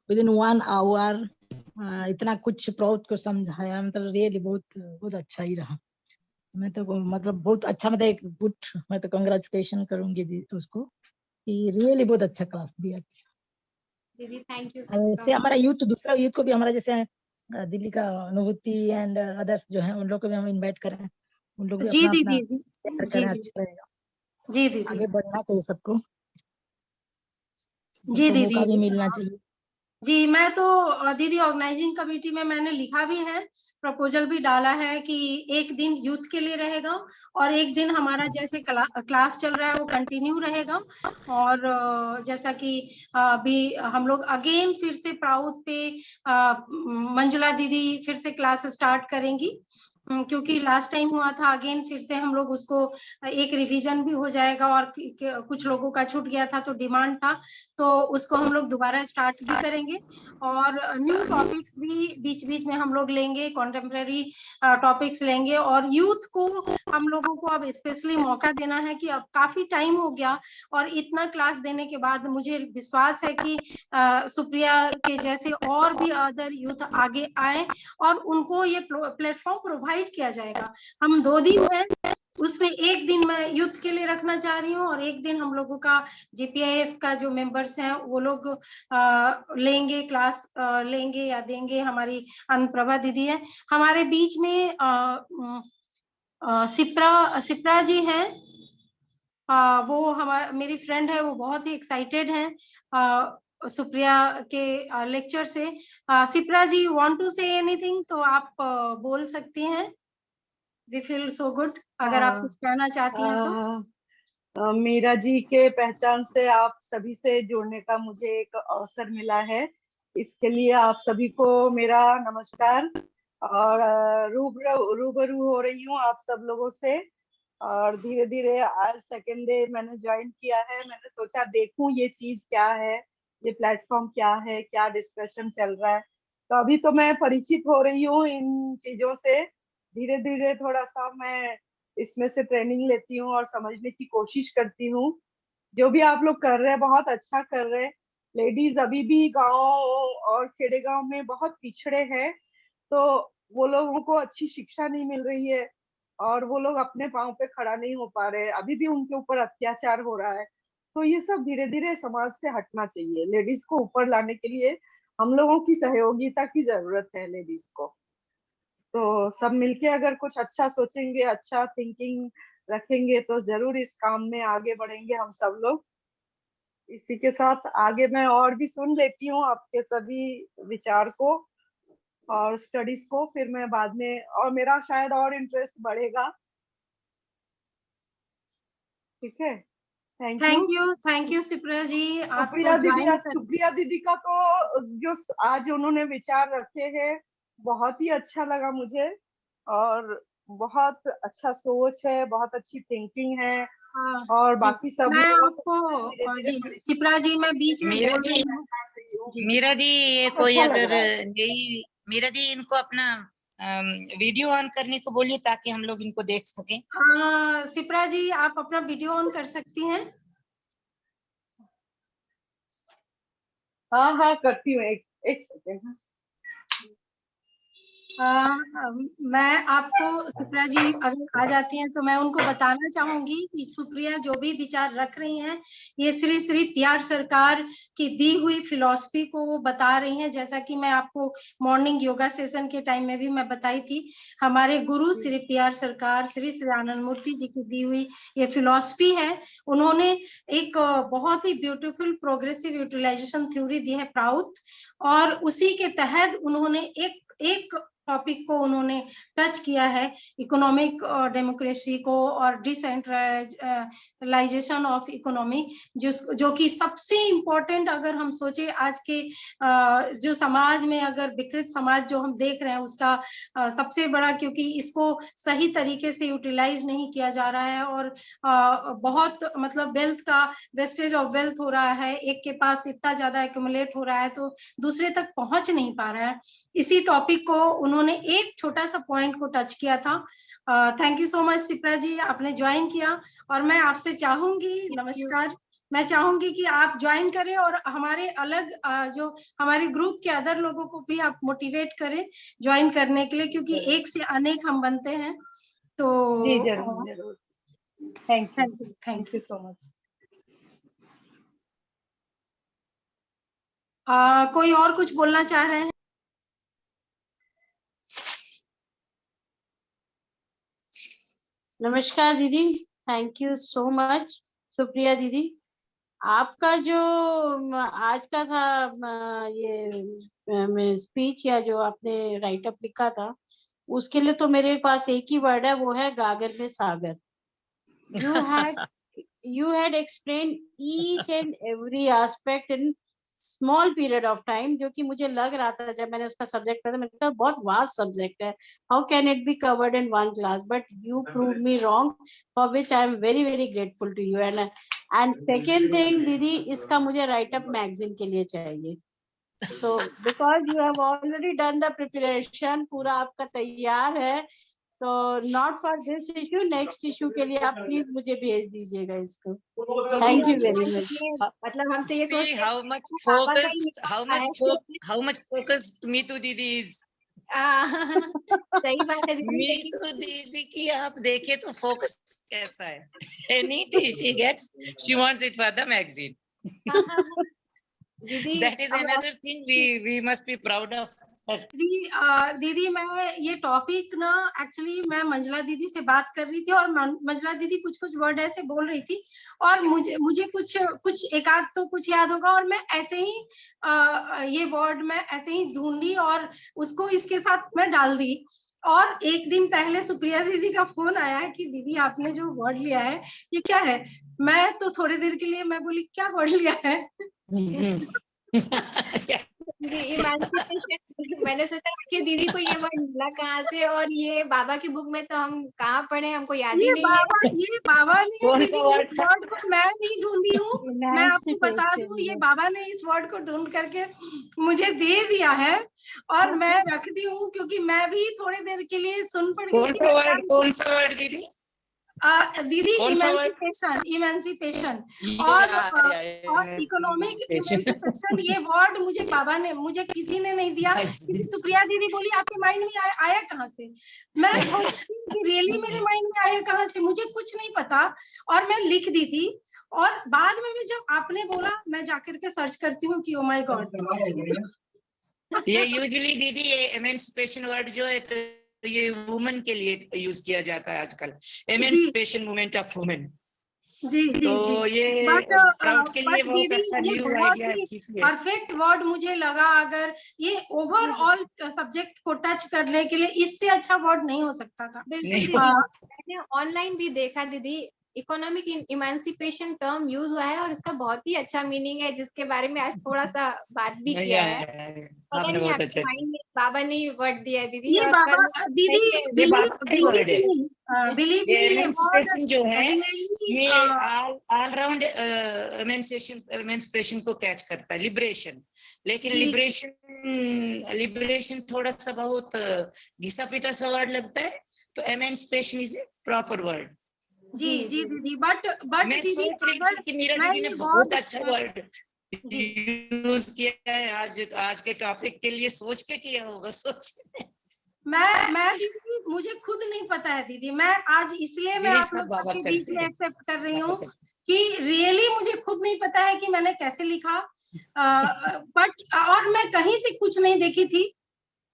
विद इन 1 आवर इतना कुछ प्राउड को समझाया, मतलब रियली बहुत अच्छा ही रहा. मैं तो मतलब बहुत अच्छा, मतलब एक गुड, मैं तो कांग्रेचुलेशन करूंगी उसको कि रियली बहुत अच्छा क्लास दिया. दीदी थैंक यू. इससे हमारा यूथ, दूसरा यूथ को भी, हमारा जैसे दिल्ली का अनुभूति एंड अदर्स जो है उन लोग को भी हम इनवाइट करें, उन लोग भी जी अपना दीदी करें, अच्छा रहेगा. जी दीदी आगे बढ़ना चाहिए सबको. जी दीदी मौका भी मिलना चाहिए. जी मैं तो दीदी ऑर्गेनाइजिंग कमेटी में मैंने लिखा भी है, प्रपोजल भी डाला है कि एक दिन यूथ के लिए रहेगा और एक दिन हमारा जैसे क्लास चल रहा है वो कंटिन्यू रहेगा. और जैसा कि अभी हम लोग अगेन फिर से प्राउड पे मंजुला दीदी फिर से क्लास स्टार्ट करेंगी, क्योंकि लास्ट टाइम हुआ था, अगेन फिर से हम लोग उसको एक रिवीजन भी हो जाएगा, और कुछ लोगों का छूट गया था तो डिमांड था, तो उसको हम लोग दोबारा स्टार्ट भी करेंगे। और न्यू टॉपिक्स भी बीच बीच में हम लोग लेंगे, कॉन्टेम्पररी टॉपिक्स लेंगे। और यूथ को हम लोगों को अब स्पेशली मौका देना है कि अब काफी टाइम हो गया, और इतना क्लास देने के बाद मुझे विश्वास है कि सुप्रिया के जैसे और भी अदर यूथ आगे आए और उनको ये प्लेटफॉर्म प्रोवाइड किया जाएगा। हम 2 दिन है, उसमें एक दिन मैं यूथ के लिए रखना चाह रही हूँ, और एक दिन हम लोगों का GPIF का जो मेंबर्स हैं वो लोग लेंगे, क्लास लेंगे या देंगे। हमारी अनुप्रभा दीदी है हमारे बीच में, सिप्रा जी हैं, वो हमारा मेरी फ्रेंड है, वो बहुत ही एक्साइटेड हैं सुप्रिया के लेक्चर से। सिप्रा जी वांट टू से एनीथिंग, तो आप बोल सकती हैं। वी फील सो गुड, अगर आप कुछ कहना चाहती हैं तो। मीरा जी के पहचान से आप सभी से जुड़ने का मुझे एक अवसर मिला है, इसके लिए आप सभी को मेरा नमस्कार। और रूबरू हो रही हूँ आप सब लोगों से, और धीरे धीरे आज सेकेंड डे मैंने ज्वाइन किया है। मैंने सोचा देखूं ये चीज क्या है, ये प्लेटफॉर्म क्या है, क्या डिस्कशन चल रहा है। तो अभी तो मैं परिचित हो रही हूँ इन चीजों से, धीरे धीरे थोड़ा सा मैं इसमें से ट्रेनिंग लेती हूँ और समझने की कोशिश करती हूँ। जो भी आप लोग कर रहे हैं बहुत अच्छा कर रहे हैं। लेडीज अभी भी गांव और खेड़े गांव में बहुत पिछड़े हैं, तो वो लोगों को अच्छी शिक्षा नहीं मिल रही है और वो लोग अपने पांव पे खड़ा नहीं हो पा रहे, अभी भी उनके ऊपर अत्याचार हो रहा है। तो ये सब धीरे धीरे समाज से हटना चाहिए। लेडीज को ऊपर लाने के लिए हम लोगों की सहयोगिता की जरूरत है लेडीज को। तो सब मिलके अगर कुछ अच्छा सोचेंगे, अच्छा थिंकिंग रखेंगे, तो जरूर इस काम में आगे बढ़ेंगे हम सब लोग। इसी के साथ आगे मैं और भी सुन लेती हूँ आपके सभी विचार को और स्टडीज को, फिर मैं बाद में, और मेरा शायद और इंटरेस्ट बढ़ेगा। ठीक है, थैंक यू सिप्रा जी, आपको सुप्रिया दीदी का तो जो आज उन्होंने विचार रखे हैं बहुत ही अच्छा लगा मुझे, और बहुत अच्छा सोच है, बहुत अच्छी थिंकिंग है। और बाकी सब मैं आपको जी सिप्रा जी मैं बीच में बोल रही हूँ। मीरा दी, ये कोई अगर यही मीरा दी इनको अपना वीडियो ऑन करने को बोलिए ताकि हम लोग इनको देख सकें। हाँ सिप्रा जी, आप अपना वीडियो ऑन कर सकती हैं। हाँ हाँ करती हूँ, एक सेकेंड। मैं आपको सुप्रिया जी अगर आ जाती हैं तो मैं उनको बताना चाहूंगी कि सुप्रिया जो भी विचार रख रही हैं ये श्री श्री PR सरकार की दी हुई फिलॉसफी को वो बता रही हैं। जैसा कि मैं आपको मॉर्निंग योगा सेशन के टाइम में भी मैं बताई थी, हमारे गुरु श्री PR सरकार श्री श्री आनंद मूर्ति जी की दी हुई ये फिलॉसफी है। उन्होंने एक बहुत ही ब्यूटीफुल प्रोग्रेसिव यूटिलाइजेशन थ्योरी दी है, प्राउथ, और उसी के तहत उन्होंने एक टॉपिक को उन्होंने टच किया है, इकोनॉमिक डेमोक्रेसी को और डिसेंट्रलाइजेशन ऑफ इकोनॉमी, जो कि सबसे इम्पोर्टेंट अगर हम सोचे आज के जो समाज में, अगर विकृत समाज जो हम देख रहे हैं उसका सबसे बड़ा, क्योंकि इसको सही तरीके से यूटिलाइज नहीं किया जा रहा है और बहुत मतलब वेल्थ का वेस्टेज ऑफ वेल्थ हो रहा है, एक के पास इतना ज्यादा एक्यूमुलेट हो रहा है तो दूसरे तक पहुंच नहीं पा रहा है। इसी टॉपिक को उन्होंने एक छोटा सा पॉइंट को टच किया था। Thank you so much Shipra ji, आपने ज्वाइन किया, और मैं आपसे चाहूंगी, नमस्कार, मैं चाहूंगी कि आप ज्वाइन करें और हमारे अलग जो हमारे ग्रुप के अदर लोगों को भी आप मोटिवेट करें ज्वाइन करने के लिए, क्योंकि एक से अनेक हम बनते हैं। तो जी जरूर जरूर, थैंक यू सो मच। कोई और कुछ बोलना चाह रहे हैं? नमस्कार दीदी, thank you so much Supriya दीदी। आपका जो आज का था ये स्पीच या जो आपने राइट अप लिखा था, उसके लिए तो मेरे पास एक ही वर्ड है, वो है गागर में सागर। You had explained each and every aspect in small period of time, जो कि मुझे लग रहा था जब मैंने उसका सब्जेक्ट पढ़ा, मैंने कहा बहुत वास्ट सब्जेक्ट है, how can it be covered in one class, but you prove me wrong, for which I am very very grateful to you. And second thing दीदी, इसका मुझे राइट अप मैगजीन के लिए चाहिए। So because you have already done the preparation, पूरा आपका तैयार है, तो not for this issue, next issue के लिए आप प्लीज मुझे भेज दीजिएगा इसको। Thank you very much. मतलब हम तो ये See सोचते how much focused, how much focused Meetu Didi is. सही बात है दीदी। मीतू दीदी की आप देखे तो फोकस कैसा है। Anything she gets, she wants it for the magazine. दीदी That is another thing we must be proud of. दीदी मैं ये टॉपिक ना एक्चुअली मैं मंजला दीदी से बात कर रही थी और मंजला दीदी कुछ कुछ वर्ड ऐसे बोल रही थी और मुझे कुछ एक आध तो कुछ याद होगा और मैं ऐसे ही ये वर्ड मैं ऐसे ही ढूंढी और उसको इसके साथ मैं डाल दी। और एक दिन पहले सुप्रिया दीदी का फोन आया कि दीदी आपने जो वर्ड लिया है ये क्या है। मैं तो थोड़ी देर के लिए मैं बोली क्या वर्ड लिया है। मैंने सोचा कि दीदी को ये वर्ड मिला कहाँ से, और ये बाबा की बुक में तो हम कहाँ पढ़े, हमको याद ही नहीं है। ये बाबा ने वर्ड को मैं नहीं ढूंढी हूँ, मैं आपको बता दूं ये बाबा ने इस वर्ड को ढूंढ करके मुझे दे दिया है और मैं रख दी हूँ क्योंकि मैं भी थोड़ी देर के लिए सुन पड़ गई। कौन सा वर्ड दीदी? दीदी इमेंसिपेशन और इकोनॉमिक इमेंसिपेशन, ये वर्ड मुझे किसी ने नहीं दिया। सुप्रिया दीदी बोली आपके माइंड में आया कहाँ से। मैं रियली मेरे माइंड में आया कहाँ से, मुझे कुछ नहीं पता और मैं लिख दी थी। और बाद में भी जब आपने बोला मैं जाकर के सर्च करती हूँ कि ओ माय गॉड। ये यूजुअली दीदी ये इमेंसिपेशन वर्ड जो है तो ये वुमेन के लिए यूज किया जाता है आजकल, एमेंसिपेशन मूवमेंट ऑफ वुमेन। जी जी तो जी। ये प्राउड के लिए बहुत अच्छा न्यू आइडिया है। परफेक्ट वर्ड मुझे लगा, अगर ये ओवरऑल सब्जेक्ट को टच करने के लिए इससे अच्छा वर्ड नहीं हो सकता था। मैंने ऑनलाइन भी देखा दीदी, इकोनॉमिक इमेंसिपेशन टर्म यूज हुआ है और इसका बहुत ही अच्छा मीनिंग है, जिसके बारे में आज थोड़ा सा बात भी किया है। पता नहीं आपके माइंड में बाबा ने वर्ड दिया है दीदी। ये बाबा दीदी एमेंसिपेशन जो है ये ऑल राउंड एमेंसिपेशन को कैच करता है, लिबरेशन। लेकिन लिबरेशन थोड़ा सा बहुत घिसा पिटा सा वर्ड लगता है, तो emancipation is a proper word. जी जी दीदी, बट मैं सोच रही थी कि मीरा दीदी ने बहुत अच्छा वर्ड यूज किया है आज के टॉपिक के लिए, सोच के किया होगा। मैं दीदी मुझे खुद नहीं पता है दीदी, मैं आज इसलिए मैं आप लोग के बीच में एक्सेप्ट कर रही हूँ कि रियली मुझे खुद नहीं पता है कि मैंने कैसे लिखा। बट और मैं कहीं से कुछ नहीं देखी थी,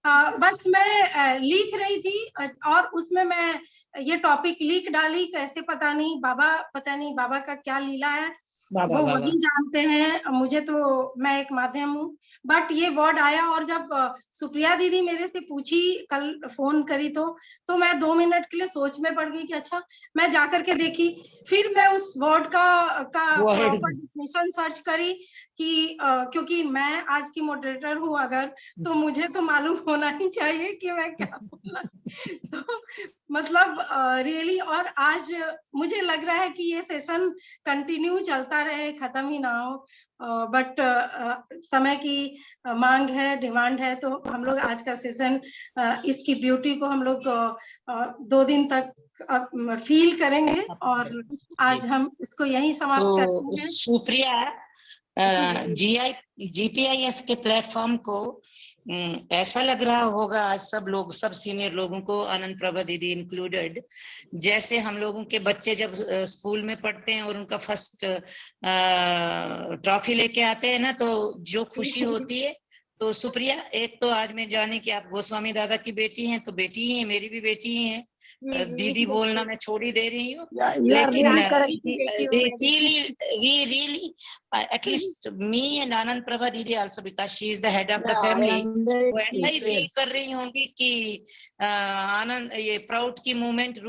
बस मैं लिख रही थी और उसमें मैं ये टॉपिक लिख डाली। कैसे पता नहीं बाबा का क्या लीला है, वो वही जानते हैं, मुझे तो मैं एक माध्यम हूँ। बट ये वर्ड आया और जब सुप्रिया दीदी मेरे से पूछी, कल फोन करी तो मैं 2 मिनट के लिए सोच में पड़ गई कि अच्छा। मैं जाकर के देखी, फिर मैं उस वर्ड का प्रॉपर डिफिनेशन सर्च करी कि क्योंकि मैं आज की मॉडरेटर हूँ अगर, तो मुझे तो मालूम होना ही चाहिए कि मैं क्या बोला। तो मतलब रियली, और आज मुझे लग रहा है कि ये सेशन कंटिन्यू चलता रहे, खत्म ही ना हो। बट समय की मांग है, डिमांड है, तो हम लोग आज का सेशन इसकी ब्यूटी को हम लोग 2 दिन तक फील करेंगे और आज हम इसको यहीं समाप्त करते हैं। सुप्रिया, GPIF के प्लेटफॉर्म को ऐसा लग रहा होगा आज सब सीनियर लोगों को, आनंद प्रभा दीदी इंक्लूडेड, जैसे हम लोगों के बच्चे जब स्कूल में पढ़ते हैं और उनका फर्स्ट ट्रॉफी लेके आते हैं ना, तो जो खुशी होती है। तो सुप्रिया, एक तो आज मैं जाने कि आप गोस्वामी दादा की बेटी हैं, तो बेटी ही है, मेरी भी बेटी ही है। दीदी बोलना मैं छोड़ ही दे रही हूँ, लेकिन we really at least me and Anand Prabha Didi also, because she is the head of the family, वो ऐसा ही फील कर रही होंगी कि आनंद ये प्राउड की मूवमेंट